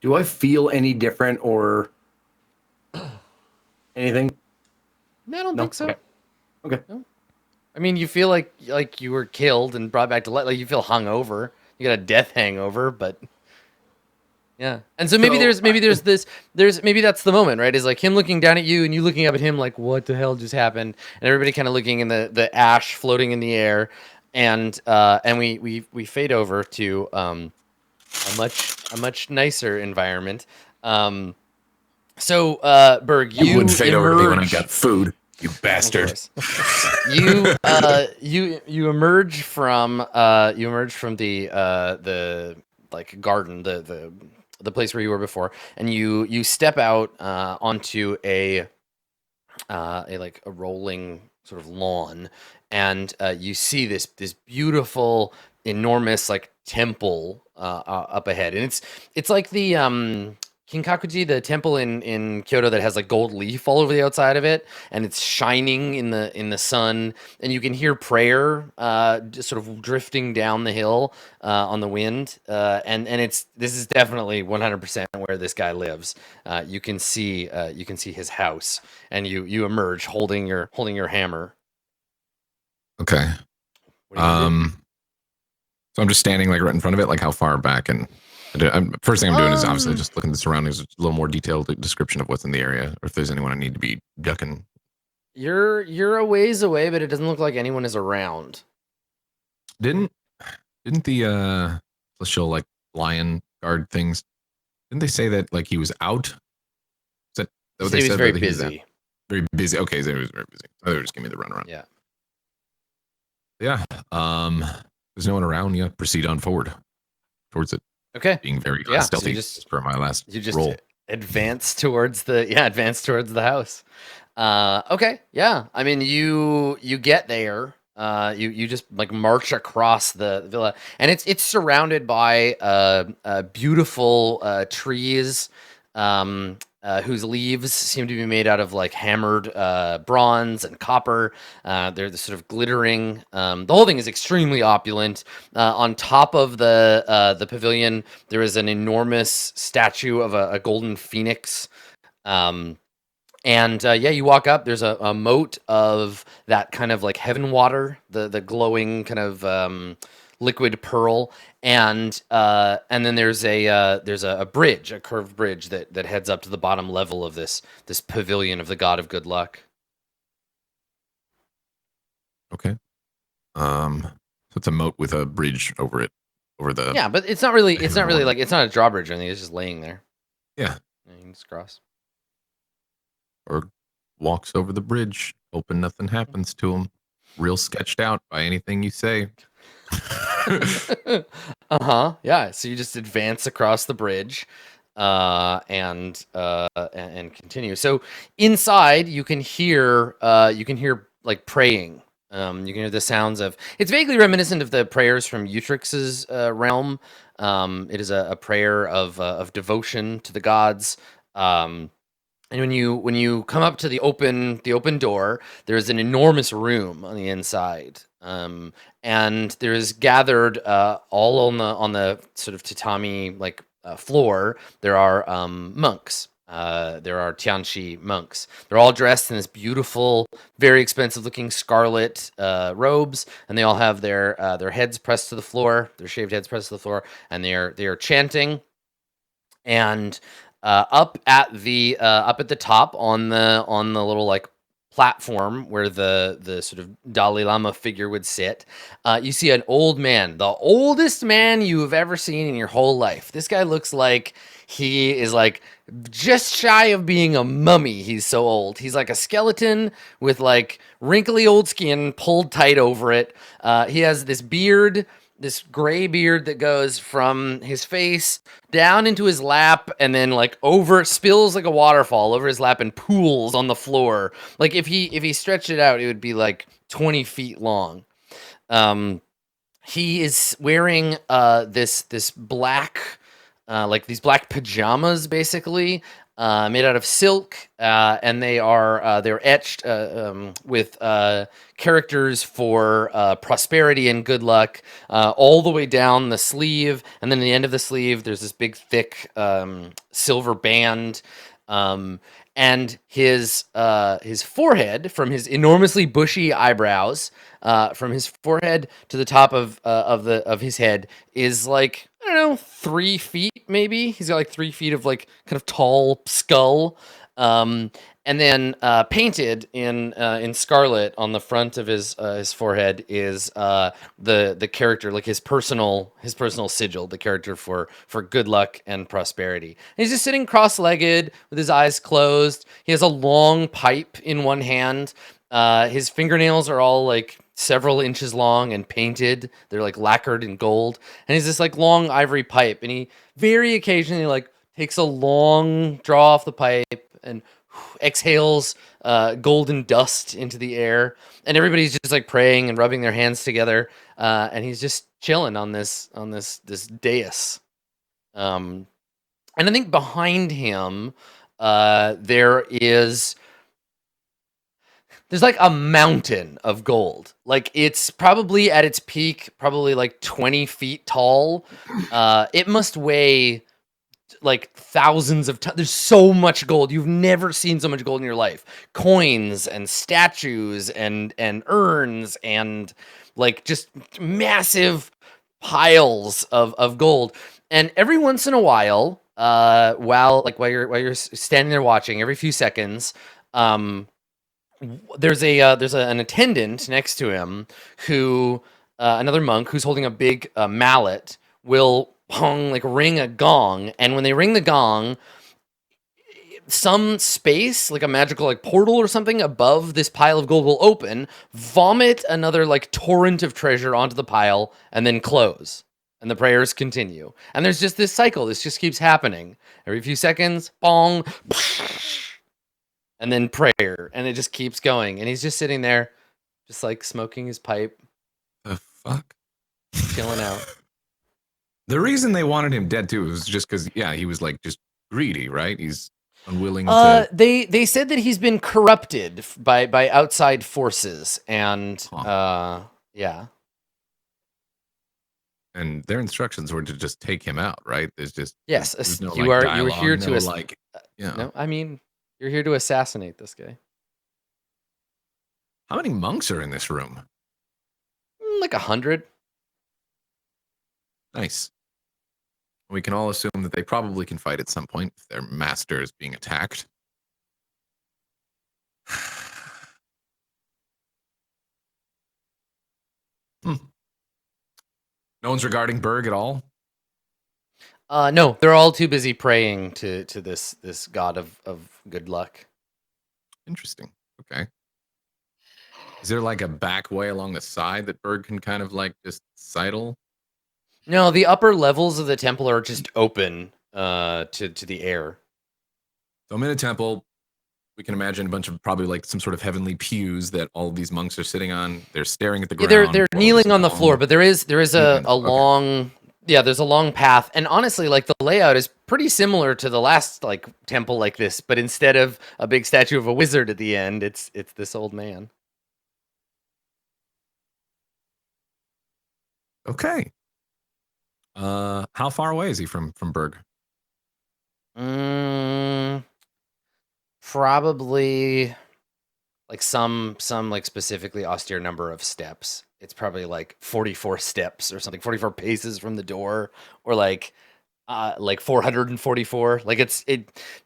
Do I feel any different or anything? No, I don't No? think so. Okay. Okay. No. I mean, you feel like you were killed and brought back to life. Like you feel hungover. You got a death hangover, but yeah. And so maybe So, maybe that's the moment, right? Is like him looking down at you and you looking up at him like, what the hell just happened? And everybody kind of looking in the ash floating in the air, and we fade over to a much nicer environment. So Berg, you would fade over to me when I emerge- got food, you Of bastard. course. You emerge from the like garden, the place where you were before, and you step out onto a rolling sort of lawn, and you see this beautiful, enormous like temple up ahead, and it's like the Kinkakuji, the temple in Kyoto that has like gold leaf all over the outside of it, and it's shining in the sun, and you can hear prayer just sort of drifting down the hill on the wind, and this is definitely 100% where this guy lives. You can see his house, and you emerge holding your hammer. Okay. What do you do? So I'm just standing like right in front of it. Like how far back? And first thing I'm doing is obviously Um, just looking at the surroundings, a little more detailed description of what's in the area, or if there's anyone I need to be ducking. You're a ways away, but it doesn't look like anyone is around. Didn't the celestial like lion guard things? Didn't they say that like he was out? Is that He what said they he was said? very that he was out? busy. Very busy. Okay, so he was very busy. Oh, they were just giving me the runaround. Yeah. Yeah. There's no one around. Yeah. Proceed on forward towards it. Okay. Being very Yeah, so stealthy you just- for my last You just roll. advance towards the house. Okay. Yeah. I mean, you get there. You just like march across the villa, and it's surrounded by beautiful trees, whose leaves seem to be made out of like hammered bronze and copper. They're the sort of glittering. The whole thing is extremely opulent. On top of the pavilion, there is an enormous statue of a golden phoenix. And yeah, you walk up. There's a moat of that kind of like heaven water, the glowing kind of liquid pearl, and then there's a bridge, a curved bridge that heads up to the bottom level of this pavilion of the god of good luck. Okay. So it's a moat with a bridge over it, over the. Yeah, but it's not really water. like it's not a drawbridge or anything. It's just laying there. Yeah. You can just cross. Or walks over the bridge, hoping nothing happens to him. Real sketched out by anything you say. Uh-huh. Yeah. So you just advance across the bridge, and continue. So inside you can hear like praying. You can hear the sounds of. It's vaguely reminiscent of the prayers from Utrix's realm. It is a prayer of devotion to the gods. And when you come up to the open door, there is an enormous room on the inside, and there is gathered all on the sort of tatami like floor. There are monks. There are Tianchi monks. They're all dressed in this beautiful, very expensive-looking scarlet robes, and they all have their heads pressed to the floor, their shaved heads pressed to the floor, and they are chanting. And up at the top on the little like platform where the sort of Dalai Lama figure would sit, you see an old man, the oldest man you have ever seen in your whole life. This guy looks like he is like just shy of being a mummy. He's so old. He's like a skeleton with like wrinkly old skin pulled tight over it. He has this beard, this gray beard that goes from his face down into his lap and then like over, spills like a waterfall over his lap and pools on the floor. Like if he stretched it out, it would be like 20 feet long. he is wearing this black like these black pajamas basically made out of silk and they're etched with characters for prosperity and good luck all the way down the sleeve, and then at the end of the sleeve there's this big thick silver band. And his forehead, from his enormously bushy eyebrows, from his forehead to the top of his head, is like, I don't know, 3 feet maybe. He's got like 3 feet of like kind of tall skull, and then painted in scarlet on the front of his forehead is the character, like his personal sigil, the character for good luck and prosperity. And he's just sitting cross-legged with his eyes closed. He has a long pipe in one hand. His fingernails are all like several inches long and painted. They're like lacquered in gold. And he's this like long ivory pipe, and he very occasionally like takes a long draw off the pipe and exhales golden dust into the air, and everybody's just like praying and rubbing their hands together, and he's just chilling on this dais. And I think behind him there's like a mountain of gold. Like it's probably at its peak, probably like 20 feet tall. It must weigh like thousands of tons. There's so much gold. You've never seen so much gold in your life. Coins and statues and urns and like just massive piles of gold. And every once in a while, while you're standing there watching, every few seconds, there's an attendant next to him who another monk who's holding a big mallet will ring a gong, and when they ring the gong, some space, like a magical like portal or something above this pile of gold will open, vomit another like torrent of treasure onto the pile, and then close. And the prayers continue. And there's just this cycle. This just keeps happening. Every few seconds, bong, and then prayer. And it just keeps going. And he's just sitting there, just like smoking his pipe. The fuck? Chilling out. The reason they wanted him dead too was just because, yeah, he was like just greedy, right? He's unwilling to. They said that he's been corrupted by outside forces, and yeah. And their instructions were to just take him out, right? Yes, there's no, you are here no, to No, I mean, you're here to assassinate this guy. How many monks are in this room? Like 100. Nice. We can all assume that they probably can fight at some point if their master is being attacked. No one's regarding Berg at all? No, they're all too busy praying to this god of good luck. Interesting. Okay. Is there like a back way along the side that Berg can kind of like just sidle? No, the upper levels of the temple are just open to the air. So I'm in a temple. We can imagine a bunch of probably like some sort of heavenly pews that all of these monks are sitting on. They're staring at the ground. Yeah, they're kneeling on the floor, but there is a long there's a long path. And honestly, like the layout is pretty similar to the last like temple like this, but instead of a big statue of a wizard at the end, it's this old man. Okay. How far away is he from Berg? Probably like some like specifically austere number of steps. It's probably like 44 steps or something, 44 paces from the door, or like 444. Like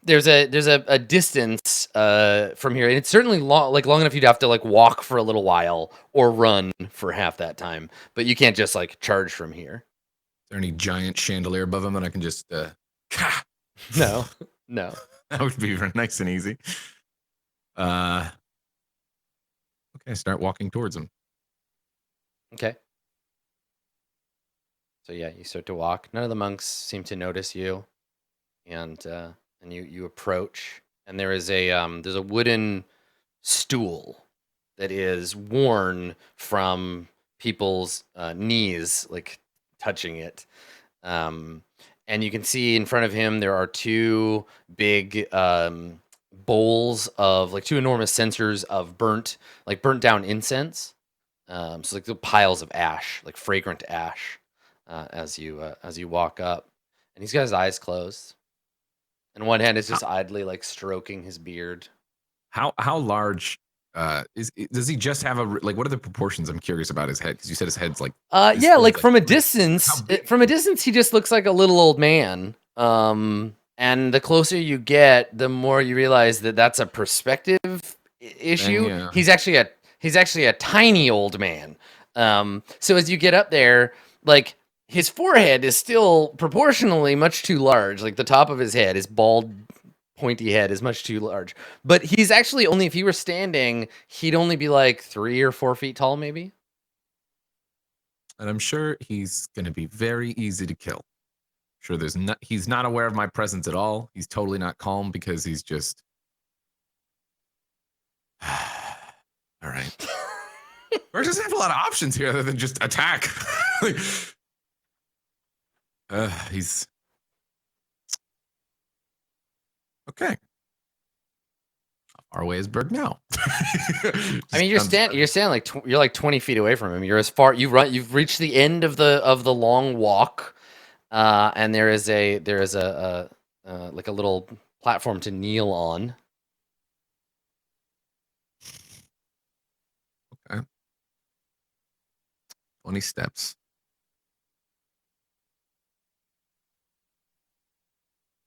there's a distance from here, and it's certainly long enough you'd have to like walk for a little while or run for half that time, but you can't just like charge from here. Is there any giant chandelier above him that I can just No. That would be nice and easy. Okay, start walking towards him. Okay. So yeah, you start to walk. None of the monks seem to notice you, and you approach, and there's a wooden stool that is worn from people's knees, like touching it. And you can see in front of him there are two big bowls of like two enormous censers of burnt down incense. So like the piles of ash, like fragrant ash, as you walk up, and he's got his eyes closed, and one hand is just idly like stroking his beard. How large does he just have like what are the proportions? I'm curious about his head because you said his head's like Yeah, like from a how distance, big? he just looks like a little old man. And the closer you get, the more you realize that that's a perspective issue. yeah. He's actually a tiny old man. So as you get up there, like his forehead is still proportionally much too large. Like the top of his head, his bald, pointy head is much too large. But he's actually only, if he were standing, he'd only be like 3 or 4 feet tall, maybe. And I'm sure he's going to be very easy to kill. Sure, he's not aware of my presence at all. He's totally not calm because he's just. All right. Or doesn't have a lot of options here other than just attack. He's okay. How far away is Berg now? I mean, you're standing like you're like 20 feet away from him. You're as far you've reached the end of the long walk, and there is a like a little platform to kneel on. Okay. 20 steps.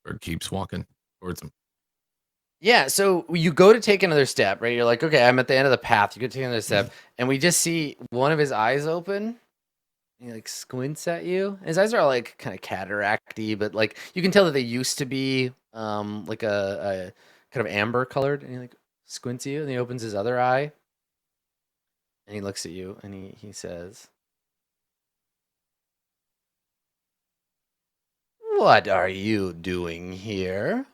Berg keeps walking towards him. Yeah, so you go to take another step, right? You're like, okay, I'm at the end of the path. You go take another step, and we just see one of his eyes open. He like squints at you. His eyes are like kind of cataracty, but like you can tell that they used to be like a kind of amber colored. And he like squints at you, and he opens his other eye, and he looks at you, and he says, "What are you doing here?"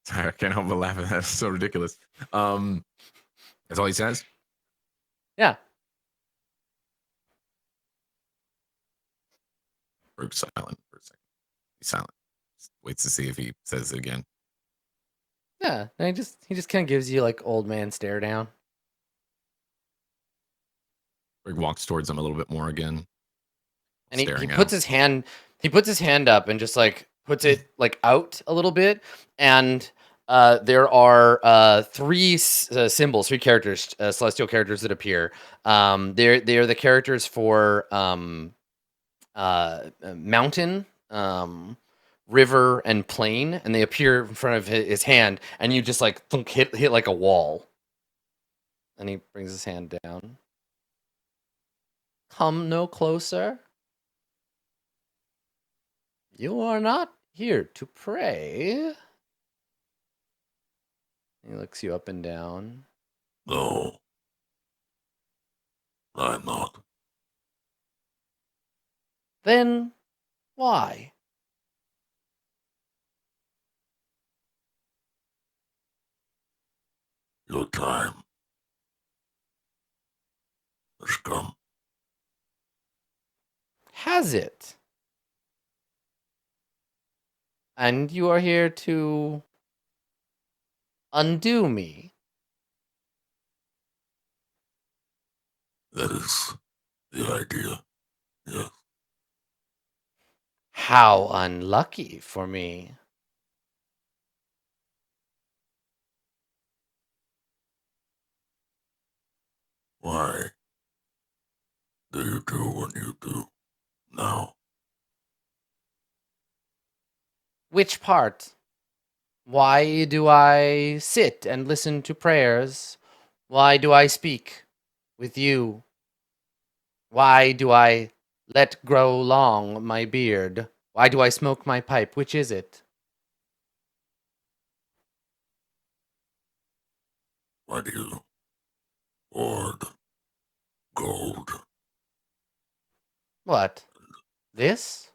Sorry, I can't help but laugh at that. That's so ridiculous. That's all he says? Yeah. Berg's silent for a second. He's silent. Just waits to see if he says it again. Yeah. And he just kind of gives you like old man stare down. Berg walks towards him a little bit more again. And he puts his hand up and just like puts it like out a little bit, and there are three symbols, three characters, celestial characters that appear. They're the characters for mountain, river, and plain, and they appear in front of his hand, and you just like thunk, hit like a wall. And he brings his hand down. Come no closer. You are not here to pray. He looks you up and down. No, I'm not. Then why? Your time has come. Has it? And you are here to undo me. That is the idea. Yes. How unlucky for me. Why do you do what you do now? Which part? Why do I sit and listen to prayers? Why do I speak with you? Why do I let grow long my beard? Why do I smoke my pipe? Which is it? Why do you hoard gold? What? This?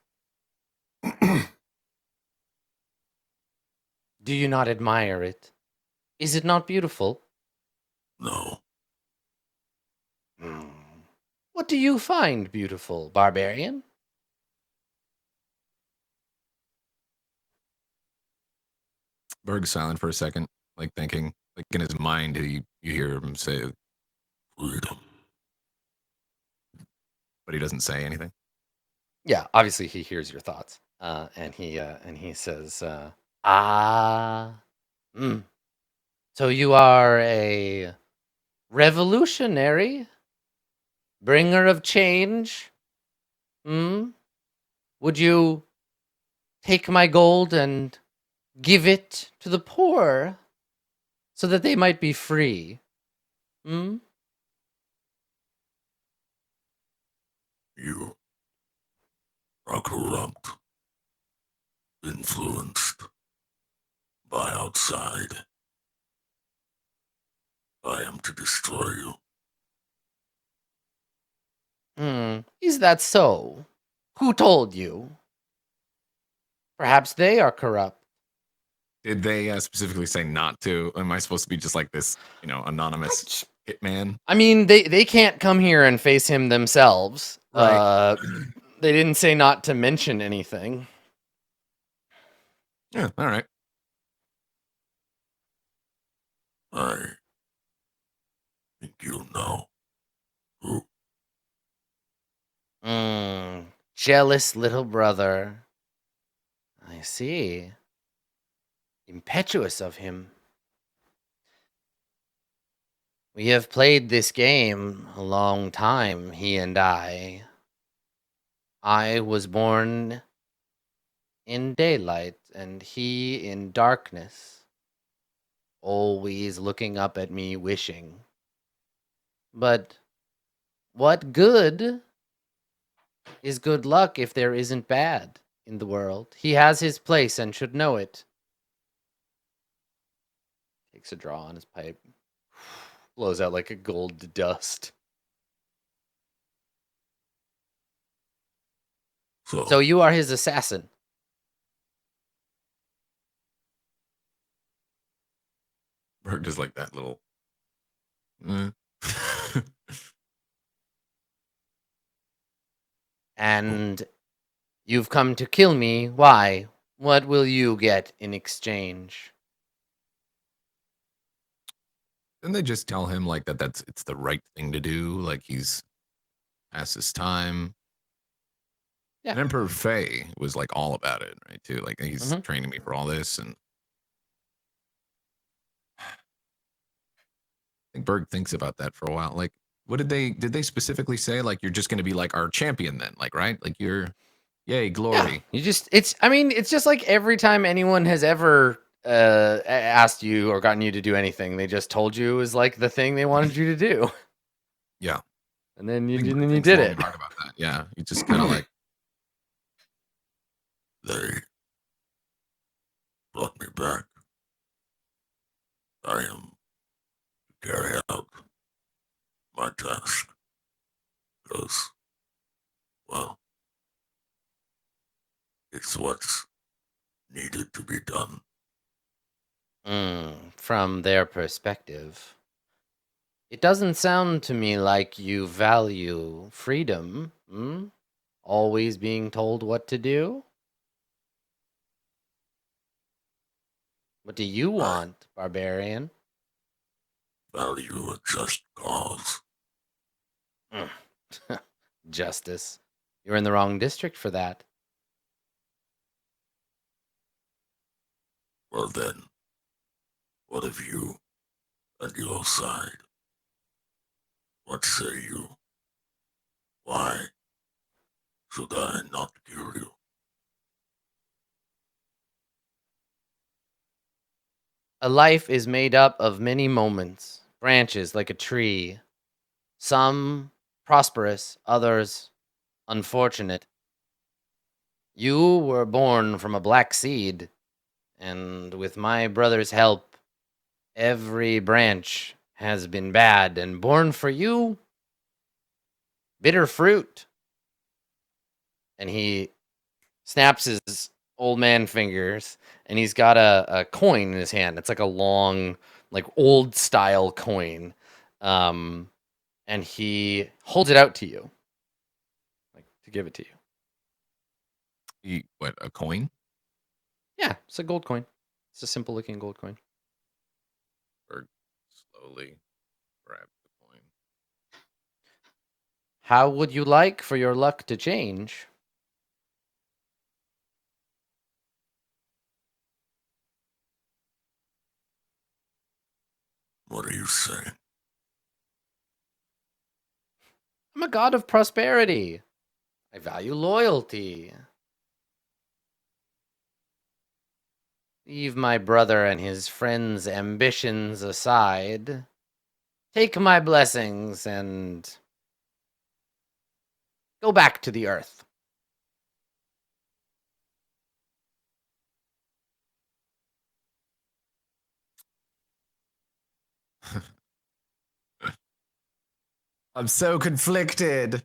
Do you not admire it? Is it not beautiful? No. Hmm. What do you find beautiful, barbarian? Berg's silent for a second, like thinking, like in his mind, you hear him say, Freedom. but he doesn't say anything. Yeah, obviously he hears your thoughts, and he says, "Ah, mm. So you are a revolutionary, bringer of change. Hmm? Would you take my gold and give it to the poor so that they might be free? Hmm? You are corrupt, influenced by outside. I am to destroy you. Hmm. Is that so? Who told you? Perhaps they are corrupt. Did they specifically say not to? Am I supposed to be just like this, anonymous hitman? I mean, they can't come here and face him themselves. Right. They didn't say not to mention anything. Yeah, all right. I think you know who. Jealous little brother. I see. Impetuous of him. We have played this game a long time, he and I. I was born in daylight and he in darkness, always looking up at me wishing. But what good is good luck if there isn't bad in the world? He has his place and should know it. Takes a draw on his pipe. Blows out like a gold dust. So you are his assassin. Berg does like that little. eh. And you've come to kill me. Why? What will you get in exchange? Didn't they just tell him like it's the right thing to do? Like he's past his time. Yeah. And Emperor Fei was like all about it, right? Too. Like he's Mhm. training me for all this, and I think Berg thinks about that for a while. Like, what did they specifically say? Like, you're just going to be like our champion then, like, right? Like you're, yay, glory. Yeah. It's just like every time anyone has ever asked you or gotten you to do anything, they just told you it was like the thing they wanted you to do. Yeah. And then I you think did, Berg and then you thinks did long it. and hard about that. Yeah. You just kind of like, They brought me back. I am to carry out my task. Because, well, it's what's needed to be done. From their perspective, it doesn't sound to me like you value freedom. Always being told what to do. What do you want, barbarian? Value a just cause. Justice. You're in the wrong district for that. Well then, what of you and your side? What say you? Why should I not kill you? A life is made up of many moments, branches like a tree. Some prosperous, others unfortunate. You were born from a black seed, and with my brother's help, every branch has been bad, and born for you, bitter fruit. And he snaps his old man fingers, and he's got a coin in his hand. It's like a long like old style coin, and he holds it out to you, like to give it to you. What, a coin? Yeah, it's a gold coin. It's a simple looking gold coin. Or slowly grab the coin. How would you like for your luck to change? What are you saying? I'm a god of prosperity. I value loyalty. Leave my brother and his friends' ambitions aside. Take my blessings and go back to the earth. I'm so conflicted.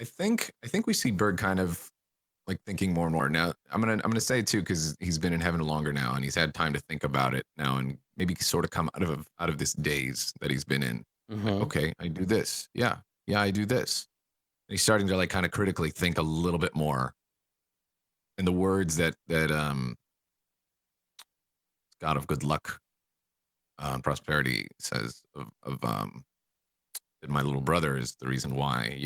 I think we see Berg kind of like thinking more and more. Now I'm gonna say it too, because he's been in heaven longer now and he's had time to think about it now and maybe sort of come out of this daze that he's been in. Like, okay, I do this. Yeah, I do this. And he's starting to like kind of critically think a little bit more. And the words that God of good luck and prosperity says of that my little brother is the reason why,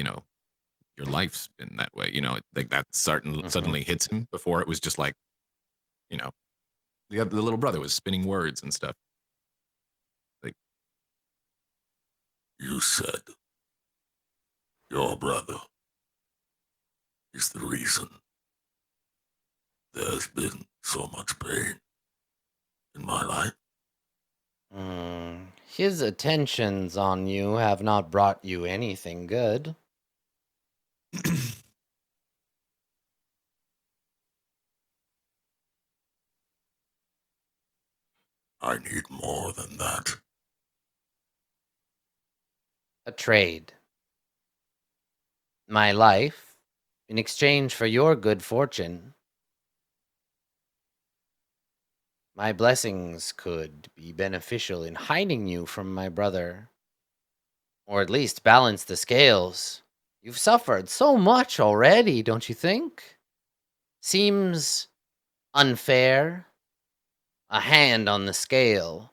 your life's been that way. Like that suddenly hits him. Before it was just like, you know, the little brother was spinning words and stuff. Like, You said your brother is the reason there's been so much pain in my life. His attentions on you have not brought you anything good. I need more than that. A trade. My life in exchange for your good fortune. My blessings could be beneficial in hiding you from my brother. Or at least balance the scales. You've suffered so much already, don't you think? Seems unfair. A hand on the scale.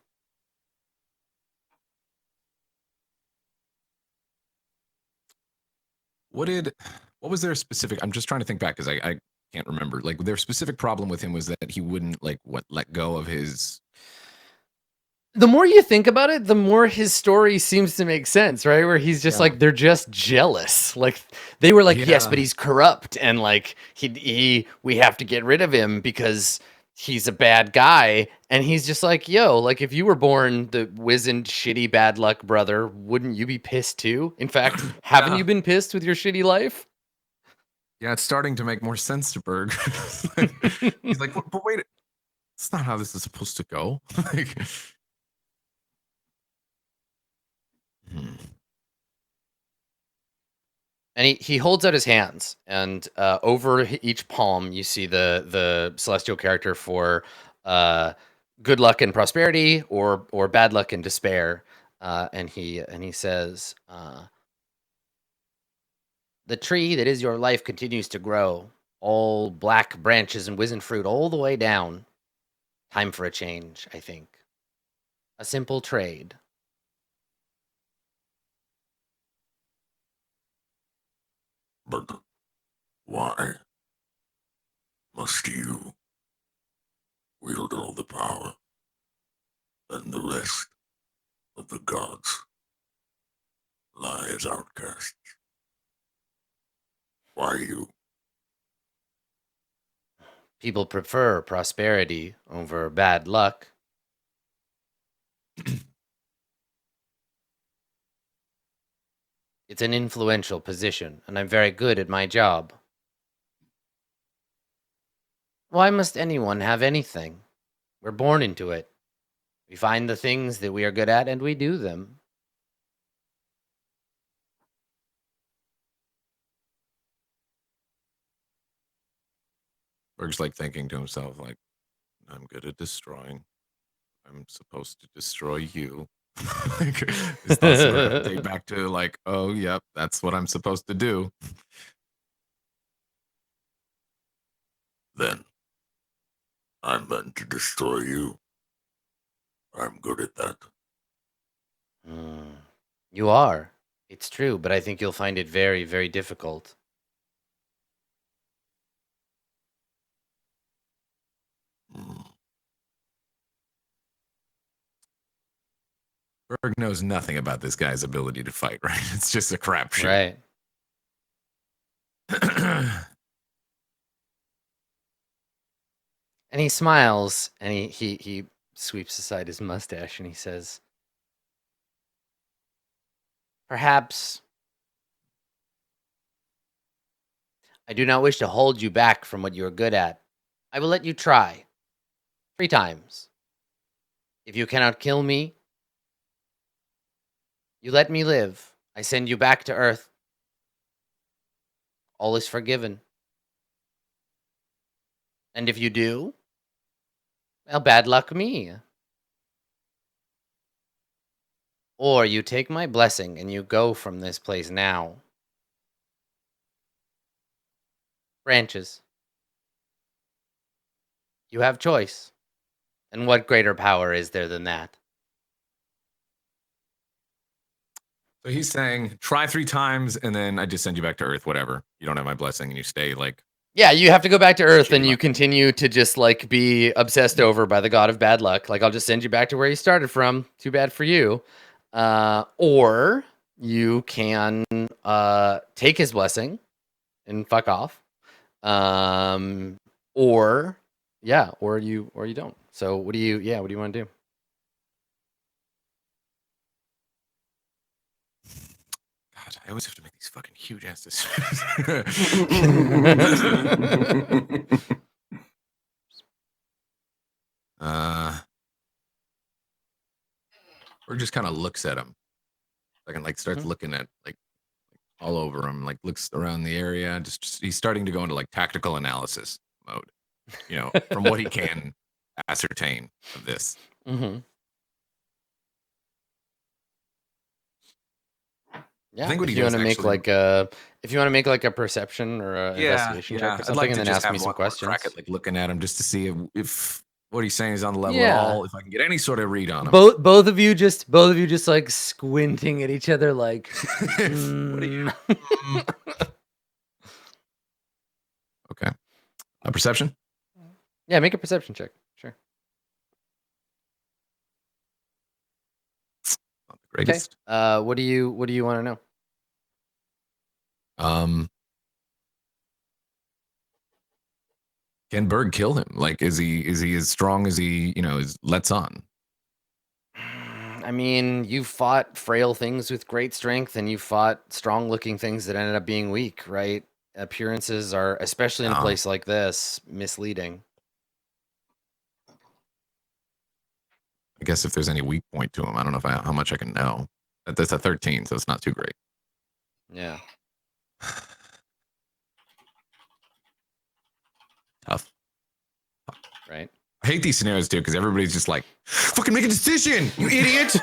what was their specific? I'm just trying to think back because I can't remember. Like their specific problem with him was that he wouldn't let go of his. The more you think about it, the more his story seems to make sense, right? Where he's just like, they're just jealous. Like they were like, yes, but he's corrupt, and like we have to get rid of him because he's a bad guy. And he's just like, yo, like if you were born the wizened, shitty, bad luck brother, wouldn't you be pissed too? In fact, haven't you been pissed with your shitty life? Yeah, it's starting to make more sense to Berg. He's like, but wait, it's not how this is supposed to go. Like, And he holds out his hands, and over each palm, you see the celestial character for good luck and prosperity, or bad luck and despair. And he says, "The tree that is your life continues to grow, all black branches and wizened fruit all the way down. Time for a change, I think. A simple trade." But why must you wield all the power and the rest of the gods lie as outcasts? Why you? People prefer prosperity over bad luck. It's an influential position, and I'm very good at my job. Why must anyone have anything? We're born into it. We find the things that we are good at, and we do them. Berg's like thinking to himself, like, I'm good at destroying. I'm supposed to destroy you. Like, his thoughts sort of gravitate back to like, oh, yep, that's what I'm supposed to do. Then I'm meant to destroy you. I'm good at that. You are. It's true, but I think you'll find it very, very difficult. Berg knows nothing about this guy's ability to fight, right? It's just a crapshoot. Right. And he smiles and he sweeps aside his mustache and he says, perhaps I do not wish to hold you back from what you are good at. I will let you try 3 times. If you cannot kill me, you let me live. I send you back to Earth. All is forgiven. And if you do, well, bad luck me. Or you take my blessing and you go from this place now. Branches. You have choice. And what greater power is there than that? So he's saying, try 3 times, and then I just send you back to Earth, whatever. You don't have my blessing, and you stay like... Yeah, you have to go back to Earth and Shitty you luck. continue to just like be obsessed over by the god of bad luck. Like, I'll just send you back to where you started from. Too bad for you. Or you can take his blessing and fuck off. Or you don't. So what do you want to do? God, I always have to make these fucking huge ass decisions. Or just kind of looks at him. Like, and like starts looking at like all over him, like looks around the area. Just he's starting to go into like tactical analysis mode, you know, from what he can ascertain of this. Mm-hmm. Yeah, I think what if he you want does to make actually- like a perception or a investigation check or I'd something, like and to then just ask have me some one more questions. crack at like looking at him just to see if what he's saying is on the level Yeah. at all. If I can get any sort of read on him. Both of you just like squinting at each other, like. What are you? Okay. A perception? Yeah, make a perception check. Sure. Not the greatest. What do you want to know? Can Berg kill him? Like, is he as strong as he, lets on? I mean, you fought frail things with great strength, and you fought strong-looking things that ended up being weak, right? Appearances are, especially in a Yeah. place like this, misleading. I guess if there's any weak point to him, I don't know how much I can know. That's a 13, so it's not too great. Yeah. Tough. Right. I hate these scenarios too because everybody's just like, "Fucking make a decision, you idiot!"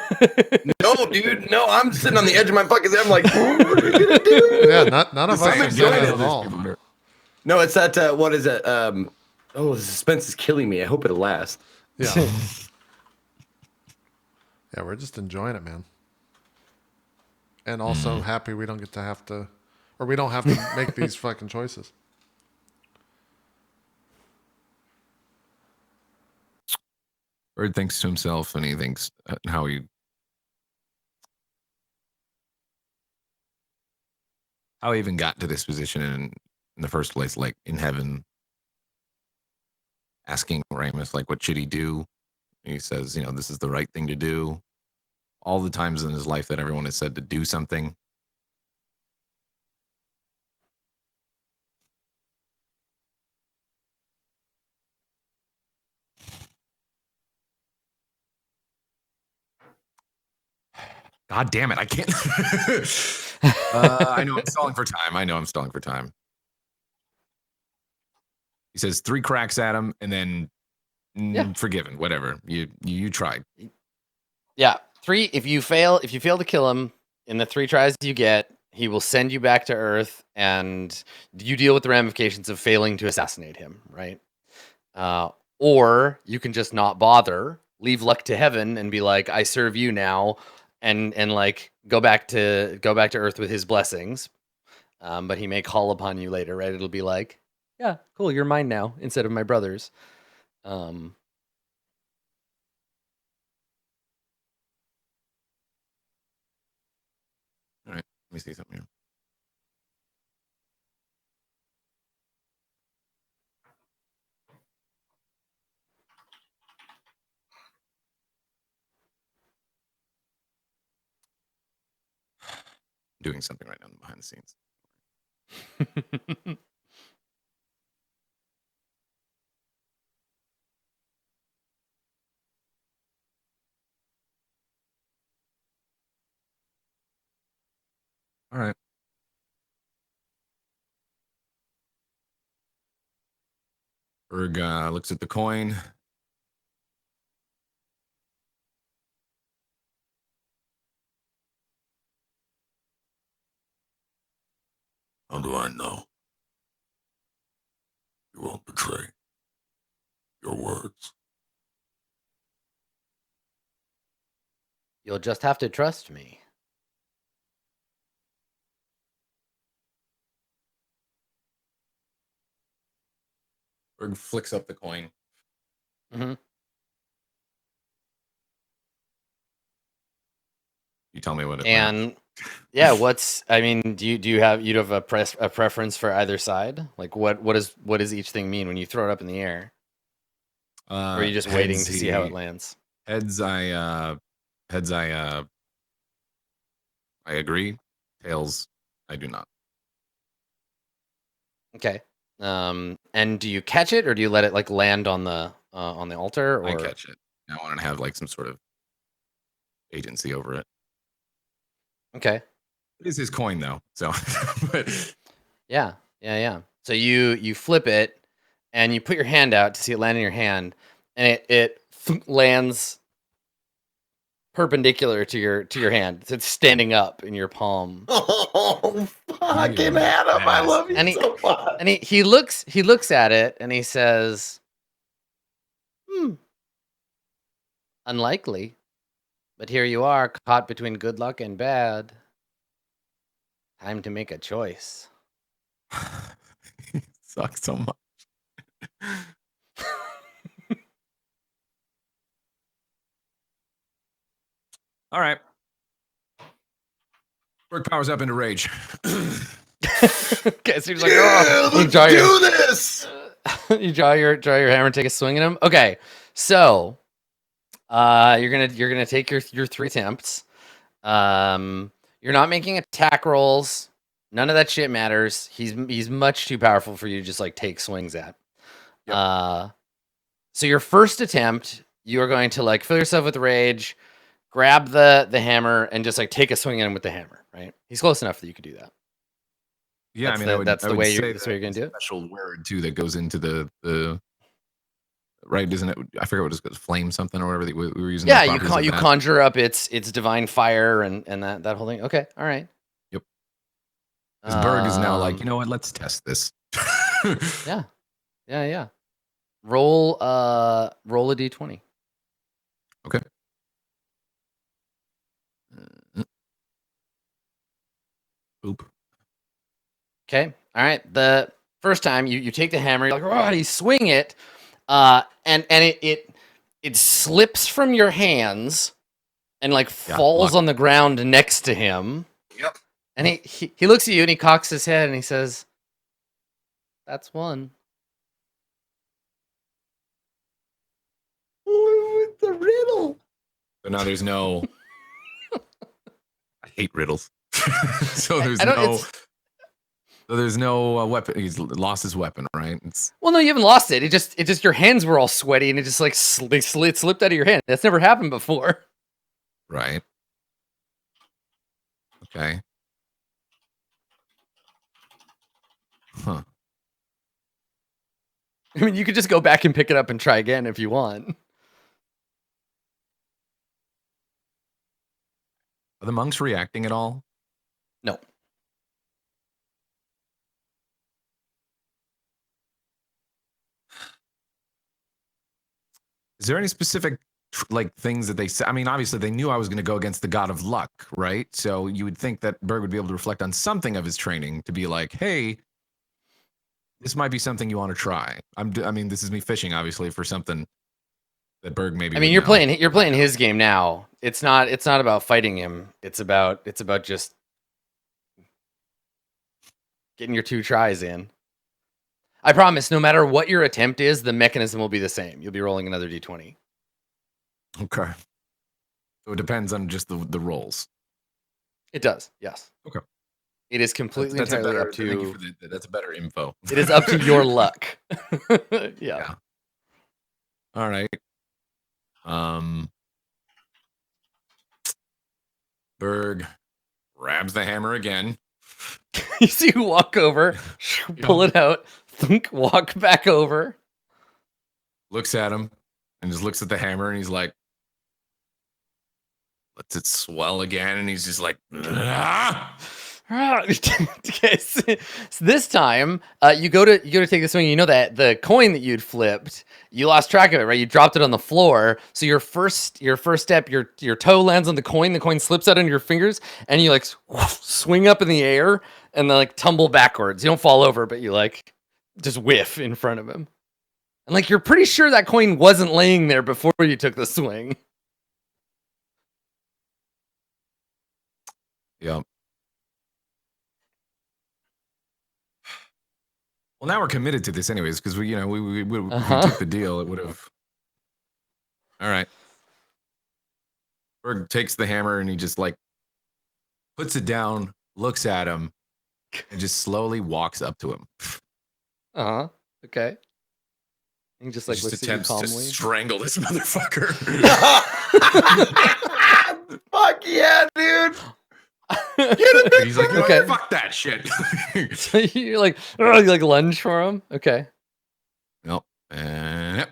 No, dude. No, I'm sitting on the edge of my fucking head. I'm like, what are we gonna do? Yeah, none of us I'm are enjoying good it. at all. No, it's that. What is it? Oh, the suspense is killing me. I hope it'll last. Yeah. Yeah, we're just enjoying it, man. And also happy we don't have to make these fucking choices. Bird thinks to himself, and he thinks how he even got to this position in the first place, like in heaven, asking Ramus, like, what should he do? And he says, this is the right thing to do. All the times in his life that everyone has said to do something. God damn it, I can't. I know I'm stalling for time. He's He says 3 cracks at him, and then Yeah. forgiven. Whatever. You tried. Yeah, 3. If you fail to kill him in the 3 tries you get, he will send you back to Earth, and you deal with the ramifications of failing to assassinate him. Right. Or you can just not bother, leave luck to heaven, and be like, I serve you now, and like go back to Earth with his blessings. But he may call upon you later, right? It'll be like, yeah, cool, you're mine now instead of my brother's. All right. Let me see something here. Doing something right now behind the scenes. All right. Berg looks at the coin. How do I know? You won't betray your words. You'll just have to trust me. Berg flicks up the coin. Mm-hmm. You tell me what it And yeah, do you have a preference for either side? Like what does each thing mean when you throw it up in the air? Or are you just waiting to see how it lands? Heads, I agree. Tails, I do not. Okay. And do you catch it or do you let it like land on the altar? Or I catch it. I want to have like some sort of agency over it. Okay. It is his coin though, so. But Yeah. So you flip it and you put your hand out to see it land in your hand, and it lands perpendicular to your hand. It's standing up in your palm. Oh, fucking Adam, I love you And so much. And he looks at it and he says, unlikely. But here you are, caught between good luck and bad. Time to make a choice. It sucks so much. All right. Berg powers up into rage. Okay, so he's like, oh, Let's do this. You draw your hammer and take a swing at him. Okay, so you're gonna take your 3 attempts. You're not making attack rolls. None of that shit matters. He's much too powerful for you to just like take swings at. Yep. So your first attempt, you are going to like fill yourself with rage, grab the hammer, and just like take a swing at him with the hammer. Right? He's close enough that you could do that. Yeah, That's I mean, that's I the would way say that's the way you're gonna do it. Special word too that goes into the right, isn't it? I forget what it's called, flame something or whatever we were using. Yeah, the you properties of that. conjure up its divine fire and that whole thing. Okay, all right. Yep. This Berg is now like, you know what? Let's test this. Yeah. Roll a d20. Okay. Oop. Okay. All right. The first time you take the hammer, you're like, oh, you swing it, and it slips from your hands and like falls on the ground next to him. Yep. And he looks at you and he cocks his head and he says, "That's one." With the riddle. So now there's no. I hate riddles. So there's I don't- no. it's- So there's no weapon. He's lost his weapon, right? It's Well, no, you haven't lost it. It just your hands were all sweaty and it just like slipped out of your hand. That's never happened before. right. Okay. Huh. I mean, you could just go back and pick it up and try again if you want. Are the monks reacting at all? No. Is there any specific like things that they say? I mean, obviously they knew I was going to go against the god of luck, right? So you would think that Berg would be able to reflect on something of his training to be like, hey, this might be something you want to try. I mean, this is me fishing, obviously, for something that Berg maybe. I mean, would you're know. playing his game now. It's not about fighting him. It's about just getting your 2 tries in. I promise, no matter what your attempt is, the mechanism will be the same. You'll be rolling another d20. Okay. So it depends on just the rolls. It does, yes. Okay. It is completely That's entirely better, up to. Thank you for that's better info. It is up to your luck. Yeah. All right. Berg grabs the hammer again. You see you walk over, pull it out, thunk, walk back over. Looks at him and just looks at the hammer and he's like, lets it swell again, and he's just like, ah! Okay, so this time you go to take the swing. You know that the coin that you'd flipped, you lost track of it, right? You dropped it on the floor. So your first step, your toe lands on the coin slips out under your fingers, and you like swing up in the air and then like tumble backwards. You don't fall over, but you like just whiff in front of him. And like you're pretty sure that coin wasn't laying there before you took the swing. Yep. Well, now we're committed to this anyways, because we took the deal. It would have. All right. Berg takes the hammer and he just like puts it down, looks at him, and just slowly walks up to him. Okay. He just like looks at you attempts to calmly. strangle this motherfucker. Fuck yeah, dude. He's like, Okay. fuck that shit. So you're like, "Ugh," you like lunge for him. Okay. Nope. Yep.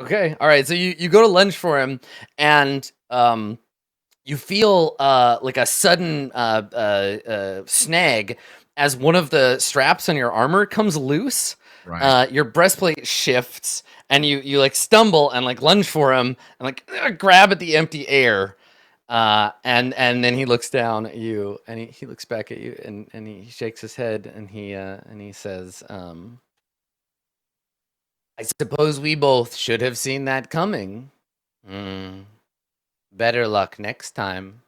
Okay. All right. So you go to lunge for him, and you feel like a sudden snag as one of the straps on your armor comes loose. Right. Your breastplate shifts, and you like stumble and like lunge for him and like grab at the empty air. And then he looks down at you, and he looks back at you, and he shakes his head, and he says, I suppose we both should have seen that coming. Better luck next time.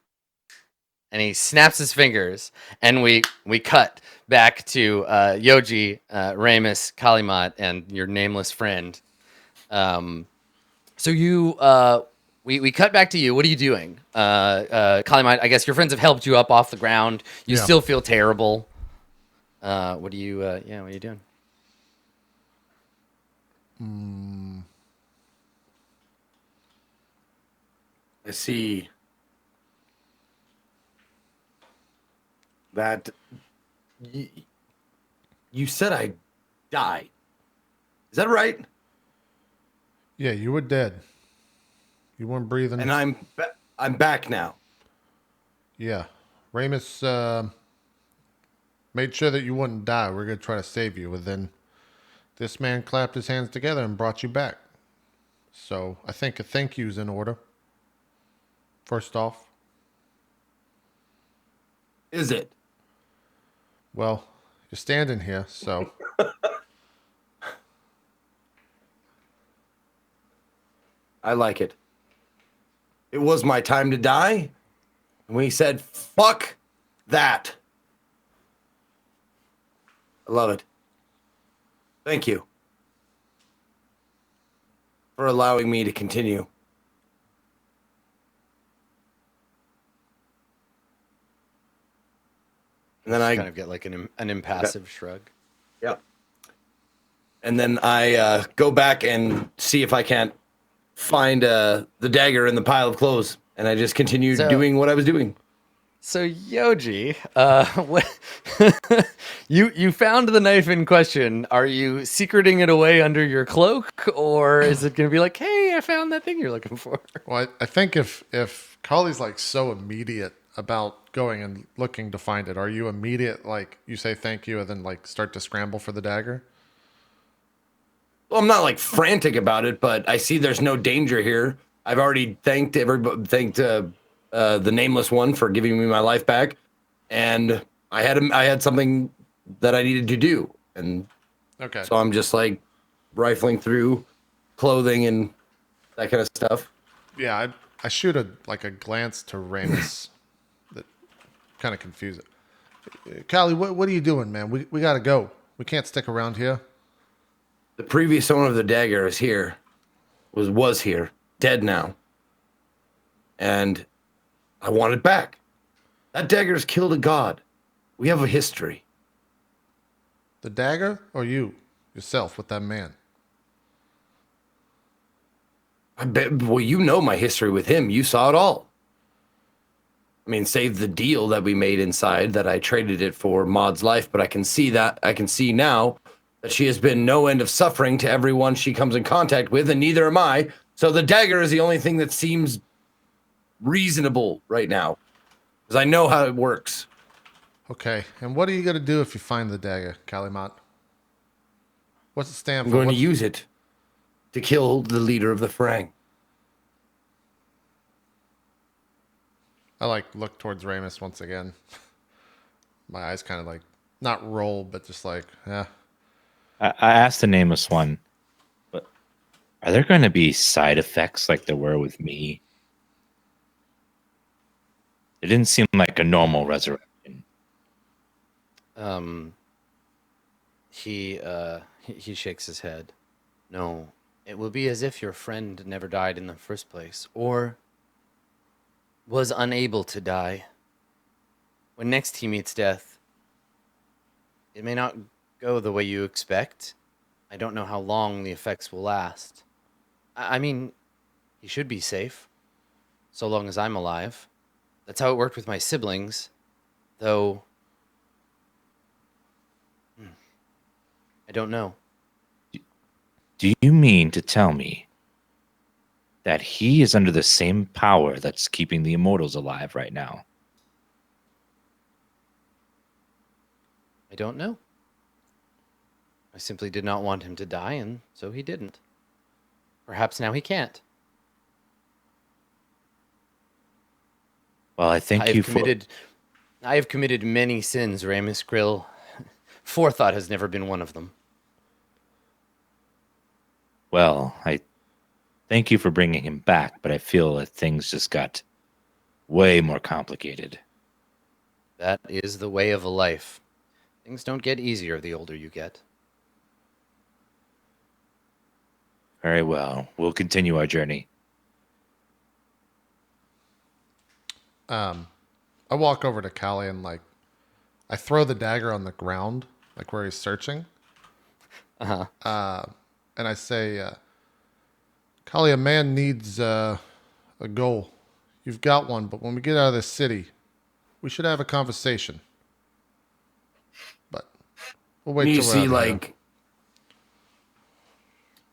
And he snaps his fingers, and we cut back to Yoji, Ramus, Kalimatt, and your nameless friend. So you we cut back to you. What are you doing? Kalimatt, I guess your friends have helped you up off the ground. You still feel terrible. What are you what are you doing? I see that you said I died. Is that right? Yeah, you were dead. You weren't breathing. And I'm back now. Yeah. Ramus made sure that you wouldn't die. We're going to try to save you. And then this man clapped his hands together and brought you back. So I think a thank you's in order. First off. Is it? Well, you're standing here, so. I like it. It was my time to die. And we said, fuck that. I love it. Thank you for allowing me to continue. And then I kind of get like an impassive shrug. Yep. And then I go back and see if I can't find the dagger in the pile of clothes. And I just continue So- doing what I was doing. So Yoji, what you found the knife in question. Are you secreting it away under your cloak, or is it gonna be like, hey, I found that thing you're looking for? Well, I think if Kali's like so immediate about going and looking to find it, are you immediate, like you say thank you and then like start to scramble for the dagger? Well, I'm not like frantic about it, but I see there's no danger here. I've already thanked the nameless one for giving me my life back, and I had something that I needed to do, and Okay. so I'm just like rifling through clothing and that kind of stuff. Yeah, I shoot a glance to Ramus that kind of confuse it. Kali, what are you doing, man? We gotta go. We can't stick around here. The previous owner of the dagger is here, was here, dead now, and I want it back. That dagger has killed a god. We have a history. The dagger or you yourself with that man? I bet. Well, you know my history with him. You saw it all. I mean, save the deal that we made inside that I traded it for Maud's life, but I can see now that she has been no end of suffering to everyone she comes in contact with, and neither am I. So the dagger is the only thing that seems reasonable right now, because I know how it works. Okay. And what are you gonna do if you find the dagger, Kalimatt? What's it stand I'm for? going to use it to kill the leader of the Farang. I like look towards Ramus once again. My eyes kind of like not roll, but just like, yeah. I asked the nameless one, but are there going to be side effects like there were with me? It didn't seem like a normal resurrection. He shakes his head. No, it will be as if your friend never died in the first place, or was unable to die. When next he meets death, it may not go the way you expect. I don't know how long the effects will last. I mean, he should be safe, so long as I'm alive. That's how it worked with my siblings, though. I don't know. Do you mean to tell me that he is under the same power that's keeping the immortals alive right now? I don't know. I simply did not want him to die, and so he didn't. Perhaps now he can't. Well, I thank you for... I have committed many sins, Ramus Grill. Forethought has never been one of them. Well, I thank you for bringing him back, but I feel that things just got way more complicated. That is the way of a life. Things don't get easier the older you get. Very well. We'll continue our journey. I walk over to Kali and like, I throw the dagger on the ground, like where he's searching. And I say, Kali, a man needs a goal. You've got one, but when we get out of this city, we should have a conversation. But we'll wait You till we're see, out of here. like,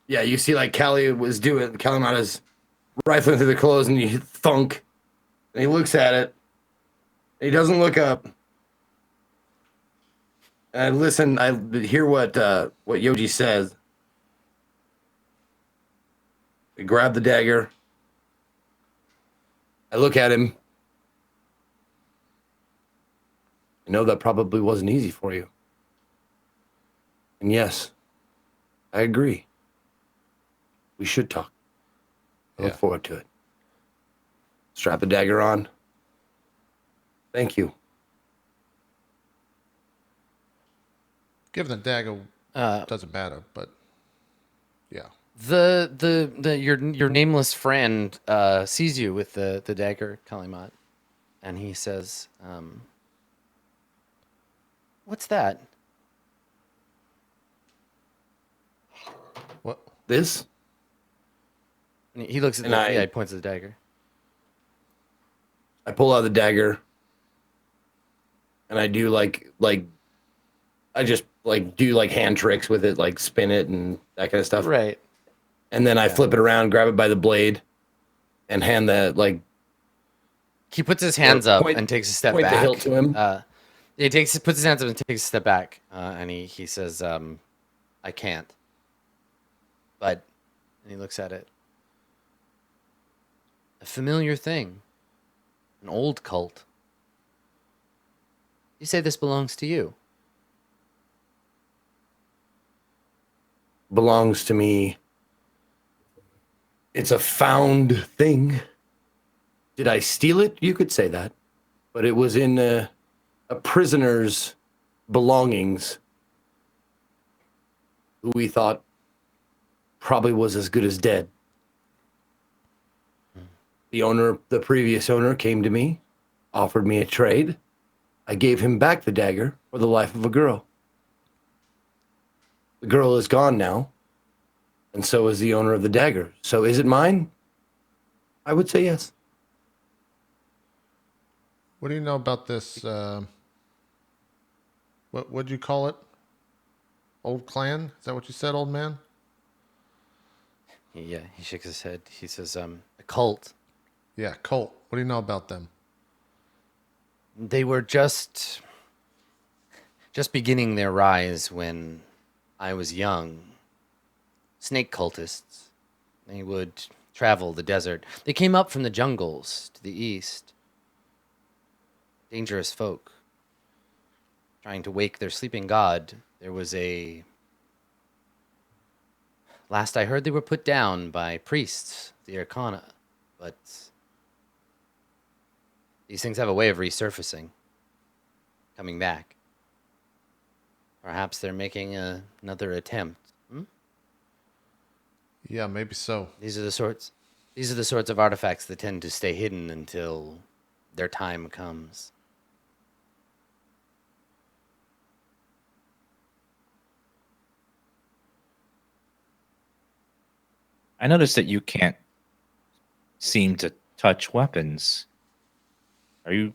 yeah, you see, like Kalimatt is rifling through the clothes, and you thunk, and he looks at it. He doesn't look up. And I hear what Yoji says. I grab the dagger. I look at him. I know that probably wasn't easy for you. And yes, I agree. We should talk. I look forward to it. Strap the dagger on. Thank you. Giving the dagger doesn't matter, but yeah. Your nameless friend sees you with the dagger, Kalimatt, and he says, "What's that?" What? This? And he looks at And he points at the dagger. I pull out the dagger. and I do I just like do like hand tricks with it, like spin it and that kind of stuff. Right. And then I flip it around, grab it by the blade, and hand the like He puts his hands up point- and takes a step point the back. hilt to him. Puts his hands up and takes a step back, and he says, "I can't." But, and he looks at it. A familiar thing, an old cult. You say this belongs to you. Belongs to me. It's a found thing. Did I steal it? You could say that. But it was in a prisoner's belongings who we thought probably was as good as dead. The previous owner came to me, offered me a trade. I gave him back the dagger for the life of a girl. The girl is gone now, and so is the owner of the dagger. So is it mine? I would say yes. What do you know about this? What'd you call it? Old clan? Is that what you said, old man? He shakes his head. He says, a cult. Yeah, cult. What do you know about them? They were just beginning their rise when I was young. Snake cultists. They would travel the desert. They came up from the jungles to the east. Dangerous folk. Trying to wake their sleeping god. There was last I heard, they were put down by priests, the Arcana. But these things have a way of resurfacing. Coming back. Perhaps they're making another attempt. Yeah, maybe so. These are the sorts of artifacts that tend to stay hidden until their time comes. I noticed that you can't seem to touch weapons. Have you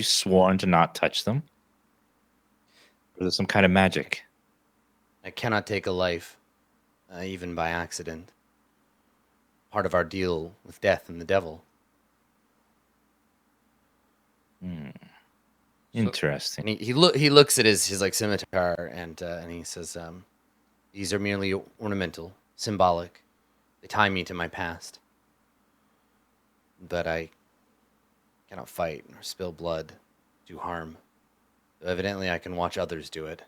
sworn to not touch them? Or is it some kind of magic? I cannot take a life, even by accident. Part of our deal with death and the devil. Interesting. And he looks at his like scimitar and he says, "These are merely ornamental, symbolic. They tie me to my past. But I cannot fight or spill blood, do harm. So evidently, I can watch others do it."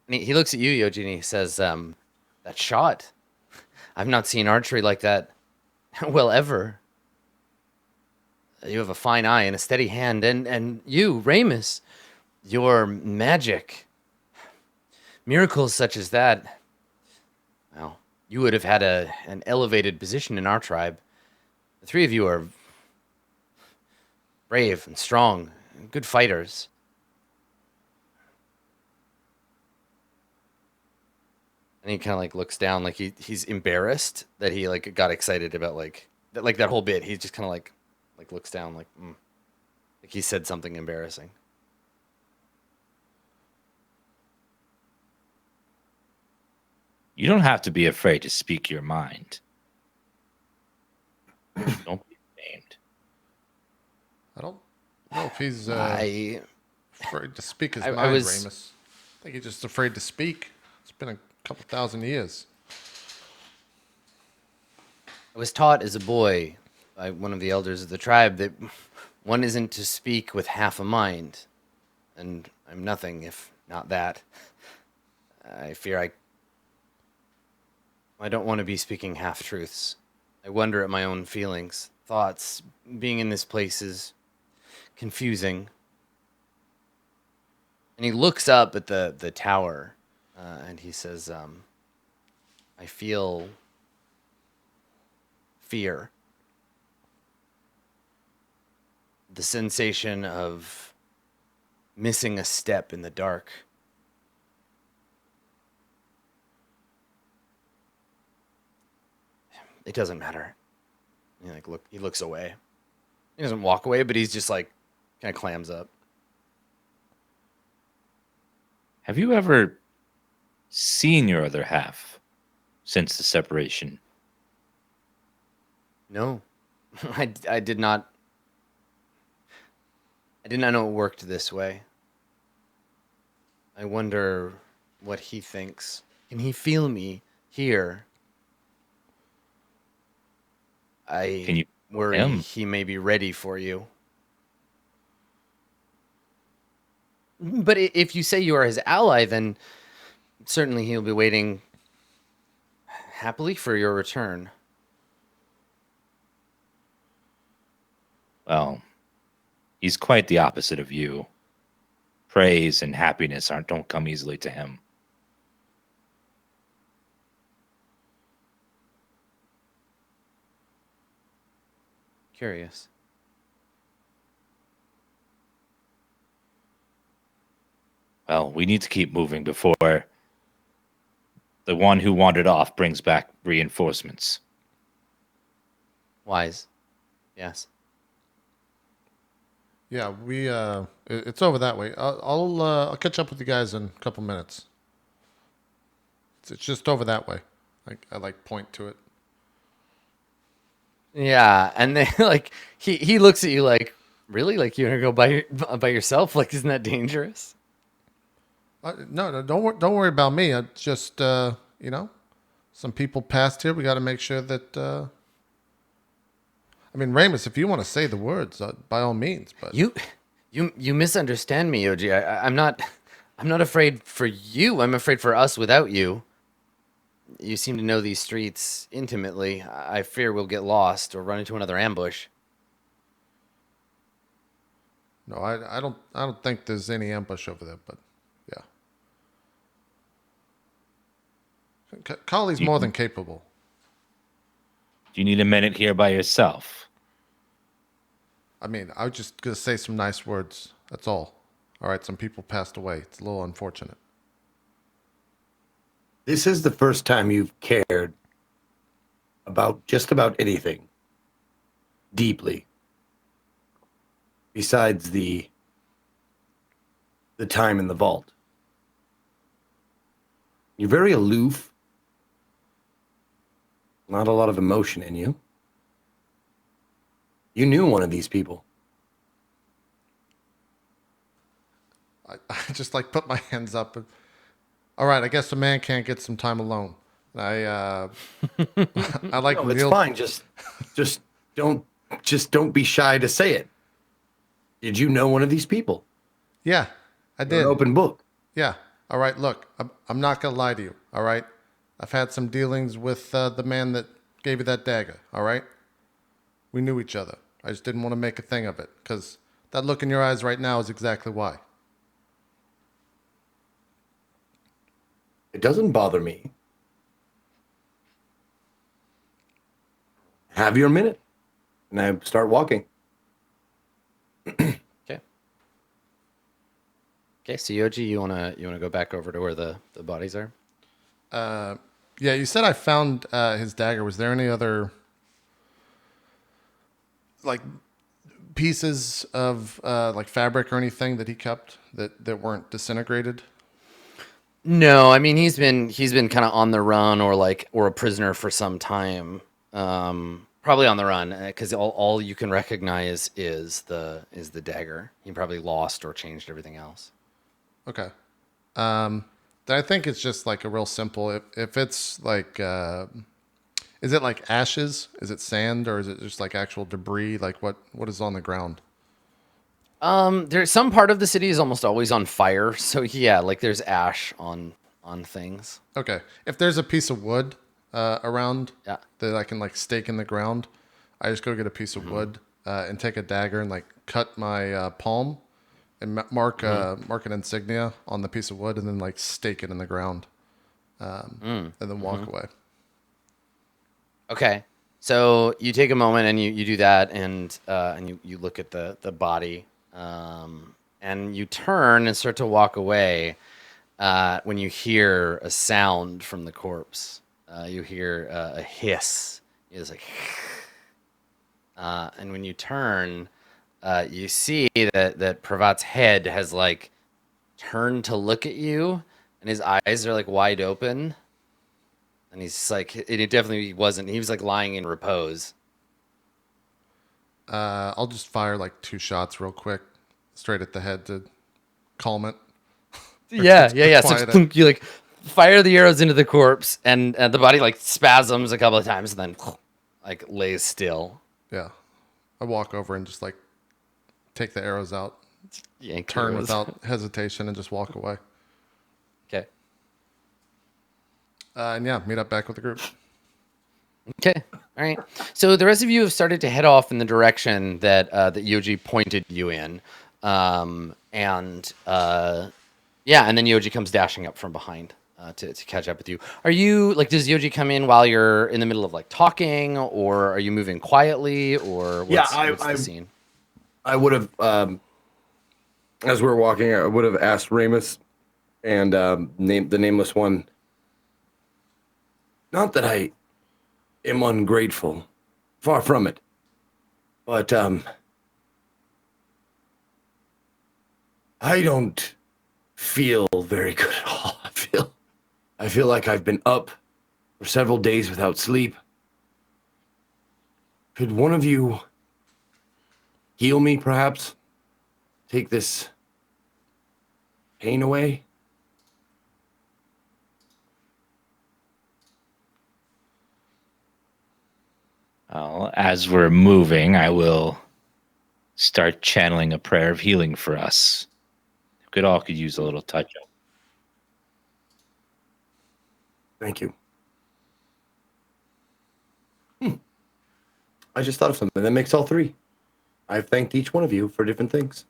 And he looks at you, Yoji, and he says, "That shot. I've not seen archery like that, well, ever. You have a fine eye and a steady hand, and you, Ramus, your magic, miracles such as that. Well, you would have had an elevated position in our tribe. The three of you are brave and strong, and good fighters." And he kind of like looks down, like he's embarrassed that he like got excited about that whole bit. He just kind of like looks down, like he said something embarrassing. You don't have to be afraid to speak your mind. Don't be ashamed. I don't know if he's I afraid to speak his I mind, was- Ramus. I think he's just afraid to speak. It's been a couple thousand years. was taught as a boy by one of the elders of the tribe that one isn't to speak with half a mind, and I'm nothing if not that. I fear I don't want to be speaking half truths. I wonder at my own feelings, thoughts. Being in this place is confusing. And he looks up at the tower, and he says, "I feel fear. The sensation of missing a step in the dark. It doesn't matter." He looks away. He doesn't walk away, but he's just like kind of clams up. Have you ever seen your other half since the separation? No, I did not. I did not know it worked this way. I wonder what he thinks. Can he feel me here? Can you worry him? he may be ready for you. But if you say you are his ally, then certainly he'll be waiting happily for your return. Well, he's quite the opposite of you. Praise and happiness don't come easily to him. Curious. Well, we need to keep moving before the one who wandered off brings back reinforcements. Wise. Yes. Yeah, it's over that way. I'll catch up with you guys in a couple minutes. It's just over that way. I like point to it. Yeah, and then like he looks at you like, really? Like you're gonna go by yourself? Like, isn't that dangerous? No, don't worry about me. I just some people passed here. We got to make sure that. I mean, Ramus, if you want to say the words, by all means. But You misunderstand me, OG. I'm not afraid for you. I'm afraid for us without you. You seem to know these streets intimately. I fear we'll get lost or run into another ambush. no, I don't think there's any ambush over there. But yeah, Kali's more than capable. Do you need a minute here by yourself? I mean, I was just gonna say some nice words. That's all. All right, some people passed away. It's a little unfortunate. This is the first time you've cared about just about anything deeply, besides the time in the vault. You're very aloof. Not a lot of emotion in you. You knew one of these people. I just like put my hands up. And, all right, I guess a man can't get some time alone. I like No, it's real. fine. Just don't be shy to say it. Did you know one of these people? Yeah, I You're did. an open book. Yeah. All right. Look, I'm not gonna lie to you. All right. I've had some dealings with the man that gave you that dagger. All right. We knew each other. I just didn't want to make a thing of it because that look in your eyes right now is exactly why. It doesn't bother me. Have your minute. And I start walking. Okay. Okay, so Yoji, you wanna go back over to where the bodies are? Yeah. You said I found his dagger. Was there any other like pieces of like fabric or anything that he kept that weren't disintegrated? No, I mean he's been kind of on the run or a prisoner for some time. Probably on the run because all you can recognize is the dagger. He probably lost or changed everything else. Okay. Then I think it's just like a real simple. If it's like, is it like ashes? Is it sand or is it just like actual debris? Like what is on the ground? There's some part of the city is almost always on fire, so yeah, like there's ash on things. Okay. If there's a piece of wood around Yeah. that I can like stake in the ground, I just go get a piece of wood and take a dagger and like cut my palm and mark an insignia on the piece of wood and then like stake it in the ground and then walk away. Okay. So you take a moment and you do that and you look at the body and you turn and start to walk away when you hear a sound from the corpse. You hear a hiss. It's like And when you turn, you see that Pravat's head has like turned to look at you, and his eyes are like wide open. And he's like, and it definitely wasn't. He was like lying in repose. I'll just fire like 2 shots real quick, straight at the head to calm it. Yeah. So quiet just, it. thunk, you like fire the arrows into the corpse, and the body like spasms a couple of times, and then like lays still. Yeah. I walk over and just like take the arrows out, Yank the turn arrows. without hesitation, and just walk away. Okay. And yeah, meet up back with the group. Okay. All right. So the rest of you have started to head off in the direction that that Yoji pointed you in, and then Yoji comes dashing up from behind to catch up with you. Are you like? Does Yoji come in while you're in the middle of like talking, or are you moving quietly, or what's the scene? I would have, as we were walking, I would have asked Ramus and the nameless one. Not that I am ungrateful, far from it, but I don't feel very good at all. I feel like I've been up for several days without sleep. Could one of you heal me, perhaps? Take this pain away? Well, as we're moving, I will start channeling a prayer of healing for us. We all could use a little touch up. Thank you. I just thought of something that makes all 3. I've thanked each one of you for different things.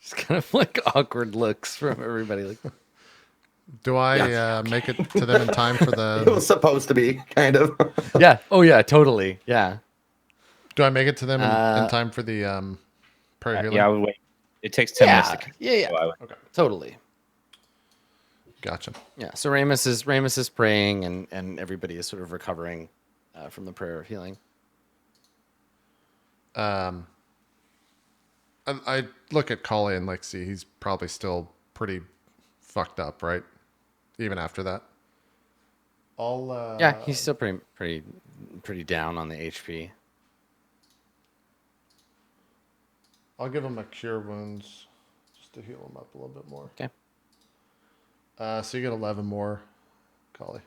Just kind of like awkward looks from everybody. Like, Do I make it to them in time for It the? was supposed to be, kind of. yeah. Oh yeah. Totally. Yeah. Do I make it to them in time for the prayer healing? Yeah, I would wait. It takes 10 minutes to Yeah. so I would- Okay, Totally. gotcha. Yeah. So Ramus is praying, and everybody is sort of recovering from the prayer of healing. I look at Kali and like see he's probably still pretty fucked up, right? Even after that. I'll Yeah, he's still pretty down on the HP. I'll give him a cure wounds just to heal him up a little bit more. Okay. So you get 11 more, Kali.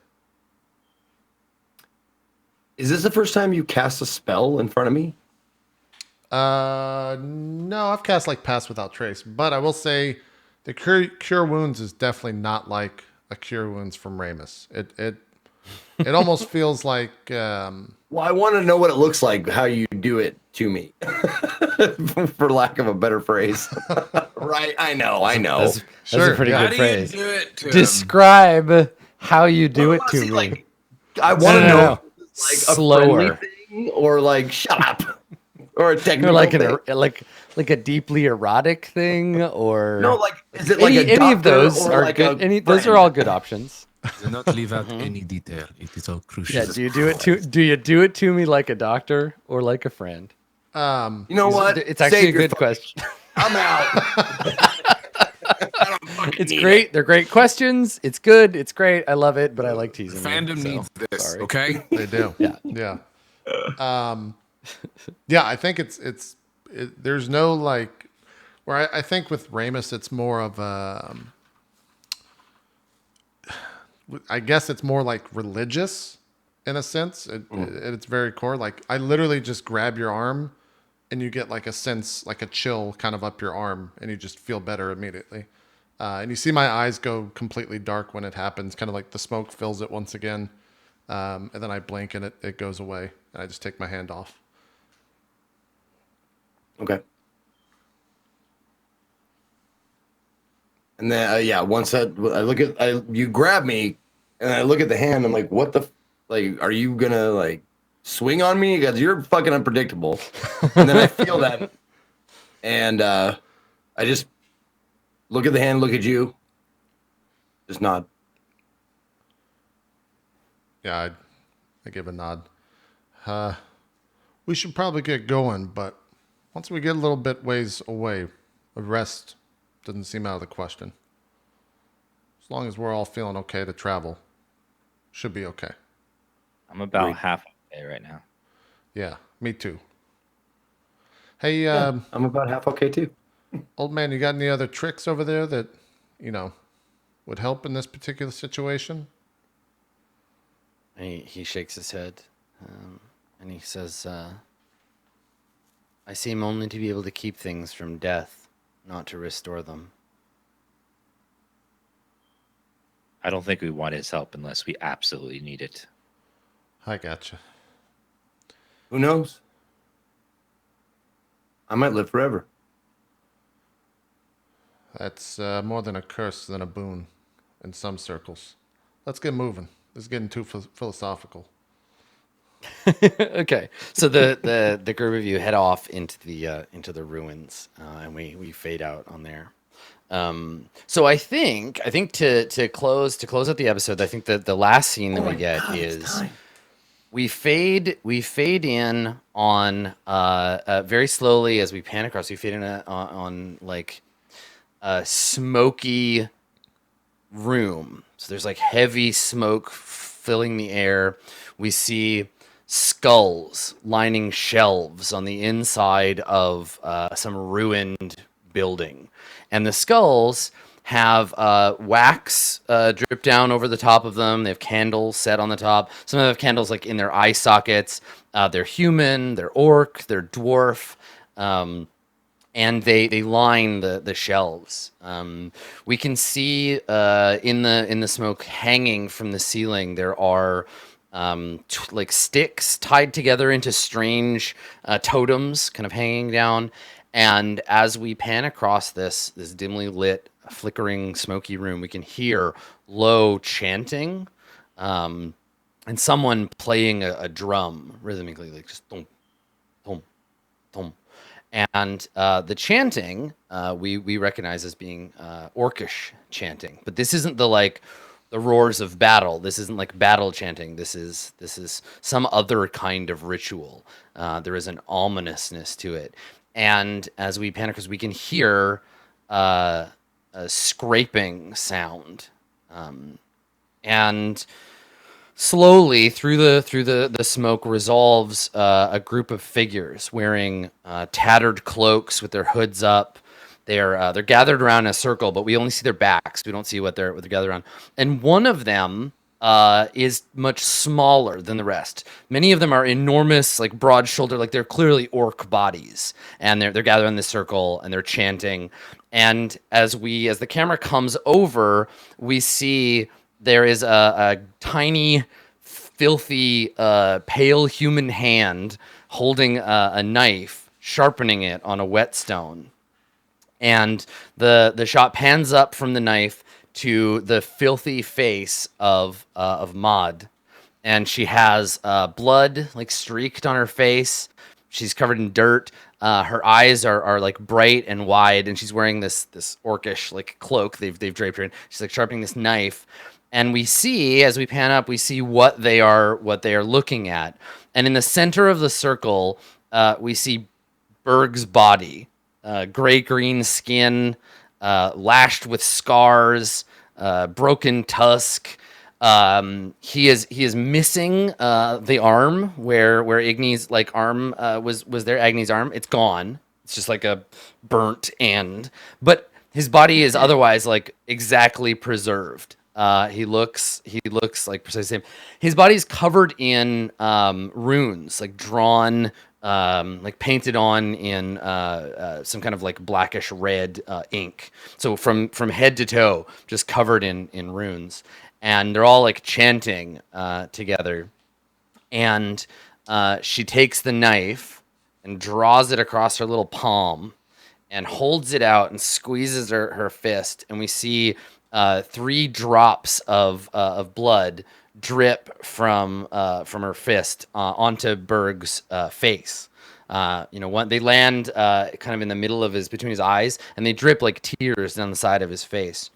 Is this the first time you cast a spell in front of me? No, I've cast like Pass Without Trace, but I will say the cure wounds is definitely not like a cure wounds from Ramus. It almost feels like Well, I want to know what it looks like, how you do it to me, for lack of a better phrase. Right? I know. That's Sure. a pretty How good do phrase. you do it to him? Describe how you do it I to wanna me. see, like, I want to No. know if it's like Slower. a friendly thing or like shut up or a technical Or like thing. like a deeply erotic thing, or No, like is it like a any of doctor those or are like good. a Those are friend? all good options. Do not leave out any detail. It is all crucial. Yeah. Do you do it to me like a doctor or like a friend? You know what? It's actually Save a your good fucking- question. I'm out. I don't fucking It's need great. it. They're great questions. It's good. It's great. I love it, but I like teasing. you, Fandom so, needs this, sorry. okay? they do. Yeah. Yeah. Yeah, I think there's no like where I think with Ramus it's more of I guess it's more like religious in a sense. At its very core. Like I literally just grab your arm and you get like a sense, like a chill kind of up your arm and you just feel better immediately. And you see my eyes go completely dark when it happens, kind of like the smoke fills it once again. And then I blink and it goes away and I just take my hand off. Okay. And then once I look at you grab me and I look at the hand, I'm like, what the like? Are you gonna like swing on me? Because you're fucking unpredictable. And then I feel that, and I just look at the hand, look at you, just nod. Yeah, I give a nod. We should probably get going, but once we get a little bit ways away, a rest doesn't seem out of the question. As long as we're all feeling okay to travel, should be okay. I'm about Agreed. half okay right now. Yeah, me too. Hey, Yeah, I'm about half okay too. old man, you got any other tricks over there that, would help in this particular situation? And he shakes his head, and he says, "I seem only to be able to keep things from death, not to restore them." I don't think we want his help unless we absolutely need it. I gotcha. Who knows? I might live forever. That's more than a curse than a boon in some circles. Let's get moving. This is getting too philosophical. Okay, so the group of you head off into the ruins, and we fade out on there. So I think to close out the episode, I think that the last scene that we get is we fade in on very slowly as we pan across. We fade in on like a smoky room. So there's like heavy smoke filling the air. We see skulls lining shelves on the inside of some ruined building, and the skulls have wax drip down over the top of them. They have candles set on the top. Some of them have candles like in their eye sockets. They're human, they're orc, they're dwarf, and they line the shelves. We can see in the smoke hanging from the ceiling, there are like sticks tied together into strange totems kind of hanging down. And as we pan across this dimly lit, flickering, smoky room, we can hear low chanting, and someone playing a drum rhythmically, like just thump, thump, thump. And the chanting we recognize as being orcish chanting, but this isn't the roars of battle. This isn't like battle chanting. This is some other kind of ritual. There is an ominousness to it. And as we pan across, we can hear a scraping sound, and slowly through the smoke resolves a group of figures wearing tattered cloaks with their hoods up. They're gathered around in a circle, but we only see their backs. We don't see what they're gathered around. And one of them is much smaller than the rest. Many of them are enormous, like broad shoulder, like they're clearly orc bodies, and they're gathered in this circle and they're chanting. And as the camera comes over, we see there is a tiny, filthy, pale human hand holding a knife, sharpening it on a whetstone. And the shot pans up from the knife to the filthy face of Maud, and she has blood like streaked on her face. She's covered in dirt. Her eyes are like bright and wide, and she's wearing this orcish like cloak they've draped her in. She's like sharpening this knife, and we see as we pan up, we see what they are looking at. And in the center of the circle, we see Berg's body. Gray-green skin, lashed with scars, broken tusk. He is missing the arm where Igni's like arm was there. Agni's arm, it's gone. It's just like a burnt end. But his body is otherwise like exactly preserved. He looks like precisely the same. His body's covered in runes, like drawn, like painted on in some kind of like blackish red ink. So from head to toe, just covered in runes, and they're all like chanting together. And she takes the knife and draws it across her little palm, and holds it out and squeezes her fist, and we see 3 drops of blood drip from her fist onto Berg's face. They land kind of in the middle of between his eyes, and they drip like tears down the side of his face.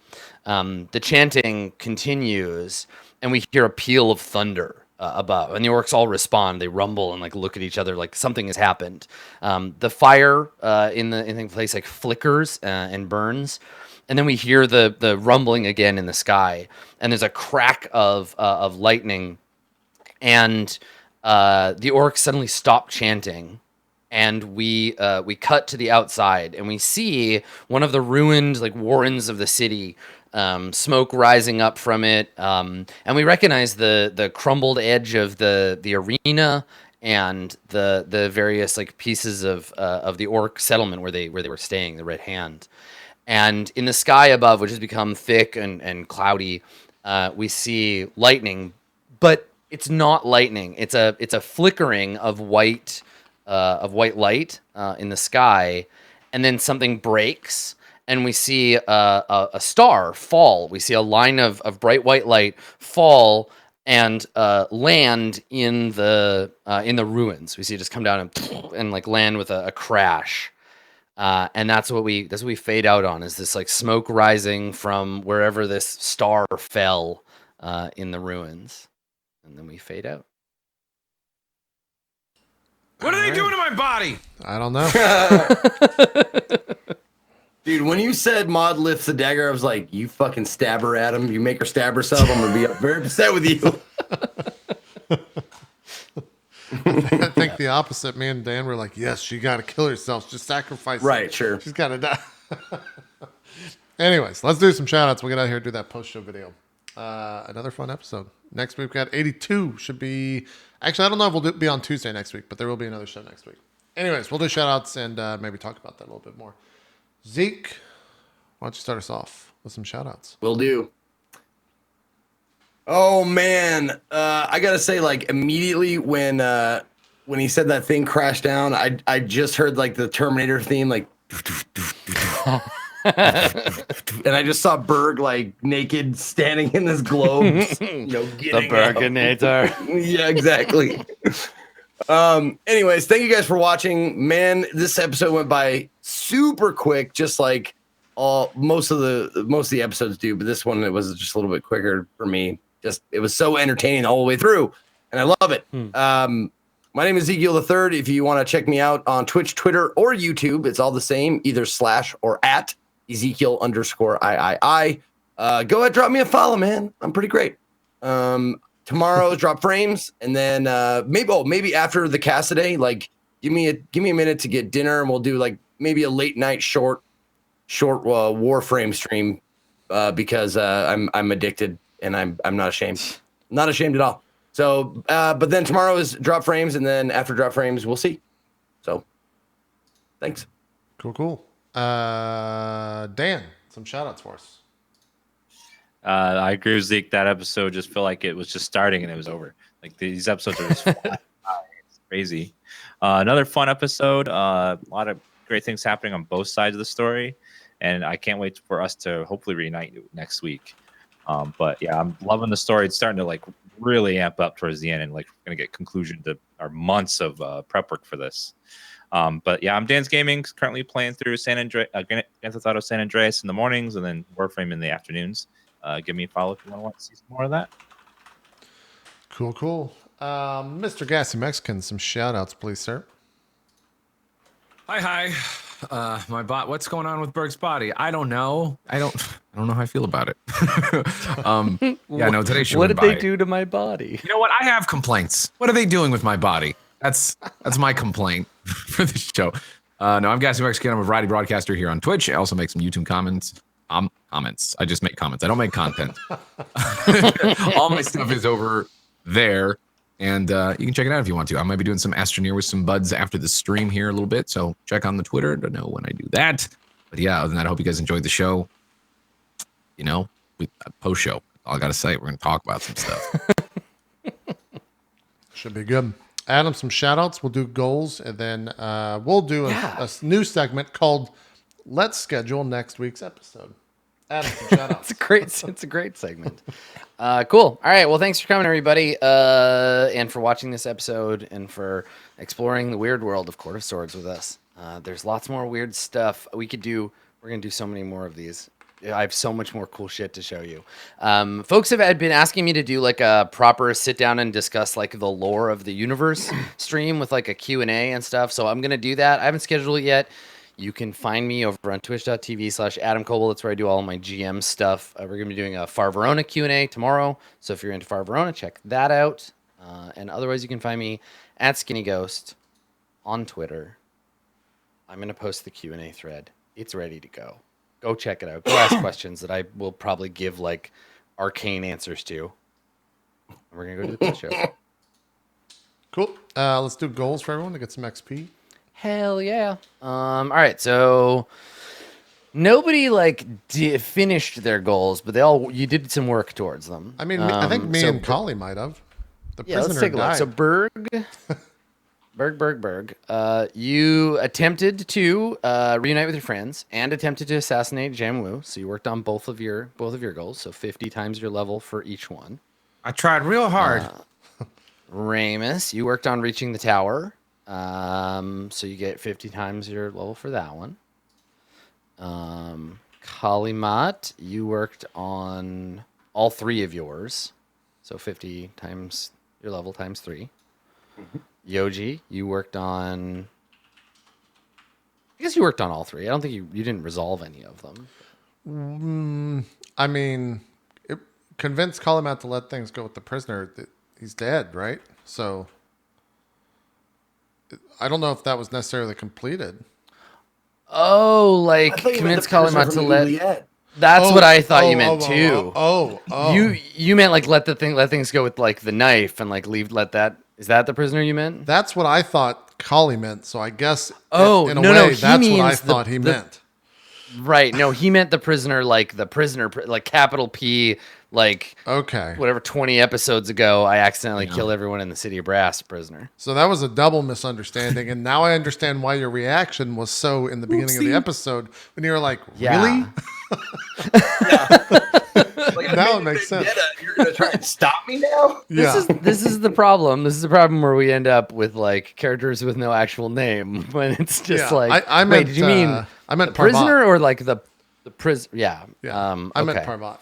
The chanting continues, and we hear a peal of thunder above, and the orcs all respond. They rumble and like look at each other like something has happened. The fire in the place like flickers and burns, and then we hear the rumbling again in the sky, and there's a crack of lightning, and the orcs suddenly stop chanting. And we cut to the outside, and we see one of the ruined like warrens of the city, smoke rising up from it, and we recognize the crumbled edge of the arena and the various like pieces of the orc settlement where they were staying, the Red Hand. And in the sky above, which has become thick and cloudy, we see lightning, but it's not lightning. It's a flickering of white light in the sky, and then something breaks, and we see a star fall. We see a line of bright white light fall and land in the ruins. We see it just come down and like land with a crash. And that's what we fade out on, is this like smoke rising from wherever this star fell in the ruins, and then we fade out. What are they doing to my body? I don't know. Dude, when you said Maud lifts the dagger, I was like, you fucking stab her at him. You make her stab herself. I'm going to be very upset with you. I think the opposite. Me and Dan were like, yes, she got to kill herself. Just sacrifice. Right, her. sure. She's got to die. Anyways, let's do some shout outs. We'll get out here and do that post show video. Another fun episode. Next week, we got 82. Should be. Actually, I don't know if we'll be on Tuesday next week, but there will be another show next week. Anyways, we'll do shout outs and maybe talk about that a little bit more. Zeke, why don't you start us off with some shout outs? Will do. Oh man, I gotta say, like immediately when he said that thing crashed down, I just heard like the Terminator theme, like, and I just saw Berg like naked standing in this globe, getting The Berginator. Yeah, exactly. Anyways, thank you guys for watching. Man, this episode went by super quick, just like most of the episodes do, but this one, it was just a little bit quicker for me. Just it was so entertaining all the way through, and I love it. My name is Ezekiel the Third. If you want to check me out on Twitch, Twitter, or YouTube, it's all the same, either / or at Ezekiel_III. Go ahead, drop me a follow, man. I'm pretty great. Tomorrow drop frames, and then maybe after the cast today, like give me a minute to get dinner, and we'll do like maybe a late night short Warframe stream because I'm addicted, and I'm not ashamed. Not ashamed at all. So but then tomorrow is drop frames, and then after drop frames we'll see. So thanks. Cool. Dan, some shout outs for us. I agree with Zeke. That episode just felt like it was just starting and it was over. Like these episodes are just it's crazy. Another fun episode. A lot of great things happening on both sides of the story, and I can't wait for us to hopefully reunite next week. But yeah, I'm loving the story. It's starting to like really amp up towards the end, and like we're gonna get conclusion to our months of prep work for this. But yeah, I'm DansGaming, currently playing through Grand Theft Auto San Andreas in the mornings, and then Warframe in the afternoons. Give me a follow if you want to see some more of that. Cool. Mr. GassyMexican, some shout outs, please, sir. Hi. My bot. What's going on with Berg's body? I don't know. I don't know how I feel about it. Yeah, no. Today's show. What did they do to my body? You know what? I have complaints. What are they doing with my body? That's my complaint for the show. No, I'm GassyMexican. I'm a variety broadcaster here on Twitch. I also make some YouTube comments. Comments. I just make comments. I don't make content. All my stuff is over there, and you can check it out if you want to. I might be doing some Astroneer with some buds after the stream here a little bit, so check on the Twitter to know when I do that. But yeah, other than that, I hope you guys enjoyed the show. Post show. All I gotta say, we're gonna talk about some stuff. Should be good. Adam, some shout outs. We'll do goals, and then we'll do a new segment called Let's Schedule Next Week's Episode. Adam, some shout outs. It's a great segment. Cool. All right. Well, thanks for coming, everybody, and for watching this episode, and for exploring the weird world of Court of Swords with us. There's lots more weird stuff we could do. We're gonna do so many more of these. I have so much more cool shit to show you. Folks have been asking me to do like a proper sit down and discuss like the lore of the universe stream with like a Q&A and stuff. So I'm going to do that. I haven't scheduled it yet. You can find me over on twitch.tv/AdamCoble. That's where I do all my GM stuff. We're going to be doing a Far Verona Q&A tomorrow. So if you're into Far Verona, check that out. And otherwise, you can find me at skinnyghost on Twitter. I'm going to post the Q&A thread. It's ready to go. Go check it out. Go ask questions that I will probably give like arcane answers to. And we're going to go to the post show. Cool. Let's do goals for everyone to get some XP. Hell yeah. All right, so nobody like finished their goals, but you did some work towards them. I mean, I think me and Kali might have. The yeah, prisoner let's take a look. died. So Berg. You attempted to reunite with your friends and attempted to assassinate Jamwoo. So you worked on both of your goals. So 50 times your level for each one. I tried real hard. Ramus, you worked on reaching the tower. So you get 50 times your level for that one. Kalimatt, you worked on all 3 of yours. So 50 times your level times 3. Yoji, you worked on... I guess you worked on all 3. I don't think you didn't resolve any of them. I mean, it convinced Kalimatt to let things go with the prisoner. He's dead, right? So I don't know if that was necessarily completed. Oh, like convince Kalimatt to let... That's what I thought you meant too. You meant like let things go with like the knife and like let that... Is that the prisoner you meant? That's what I thought Kali meant. So I guess in a no, way, that's what I thought he meant. Right. No, he meant the prisoner, like the prisoner, like capital P, like Okay. whatever 20 episodes ago, I accidentally killed everyone in the city of Brass prisoner. So that was a double misunderstanding, and now I understand why your reaction was so in the beginning of the episode when you were like, "Really?" Like, Now it makes sense. You're gonna try and stop me now? This is the problem. This is the problem where we end up with like characters with no actual name when it's just like. I wait, meant, did you mean I meant the prisoner Parvat. or like the prison? Yeah. Yeah. I meant okay. Parvat.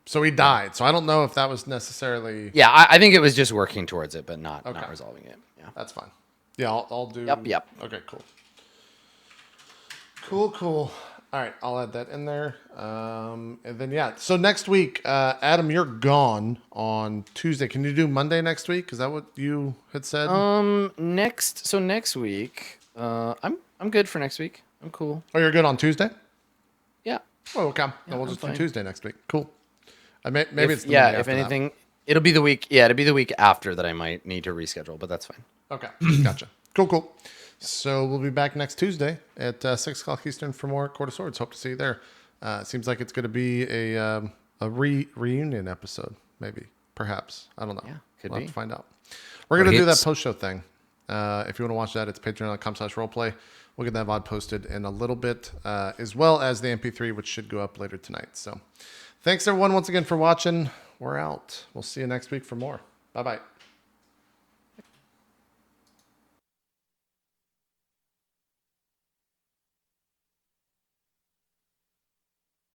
So he died. So I don't know if that was necessarily. Yeah, I think it was just working towards it, but not resolving it. Yeah. That's fine. Yeah, I'll do. Yep. Okay, cool. All right, I'll add that in there. And then so next week, Adam, you're gone on Tuesday. Can you do Monday next week? Is that what you had said? Next week, I'm good for next week. I'm cool. Oh, you're good on Tuesday? Yeah. Oh, okay. Then we'll just do Tuesday next week. Cool. Maybe it's the yeah. Monday If after anything, it'll be the week. Yeah, it'll be the week after that I might need to reschedule, but that's fine. that. Okay, gotcha. Cool. So we'll be back next Tuesday at 6 o'clock Eastern for more Court of Swords. Hope to see you there. Seems like it's going to be a reunion episode, maybe, perhaps. I don't know. Yeah, could we'll be. have to find out. We're going to do that post-show thing. If you want to watch that, it's patreon.com/roleplay. We'll get that VOD posted in a little bit, as well as the MP3, which should go up later tonight. So thanks, everyone, once again for watching. We're out. We'll see you next week for more. Bye-bye.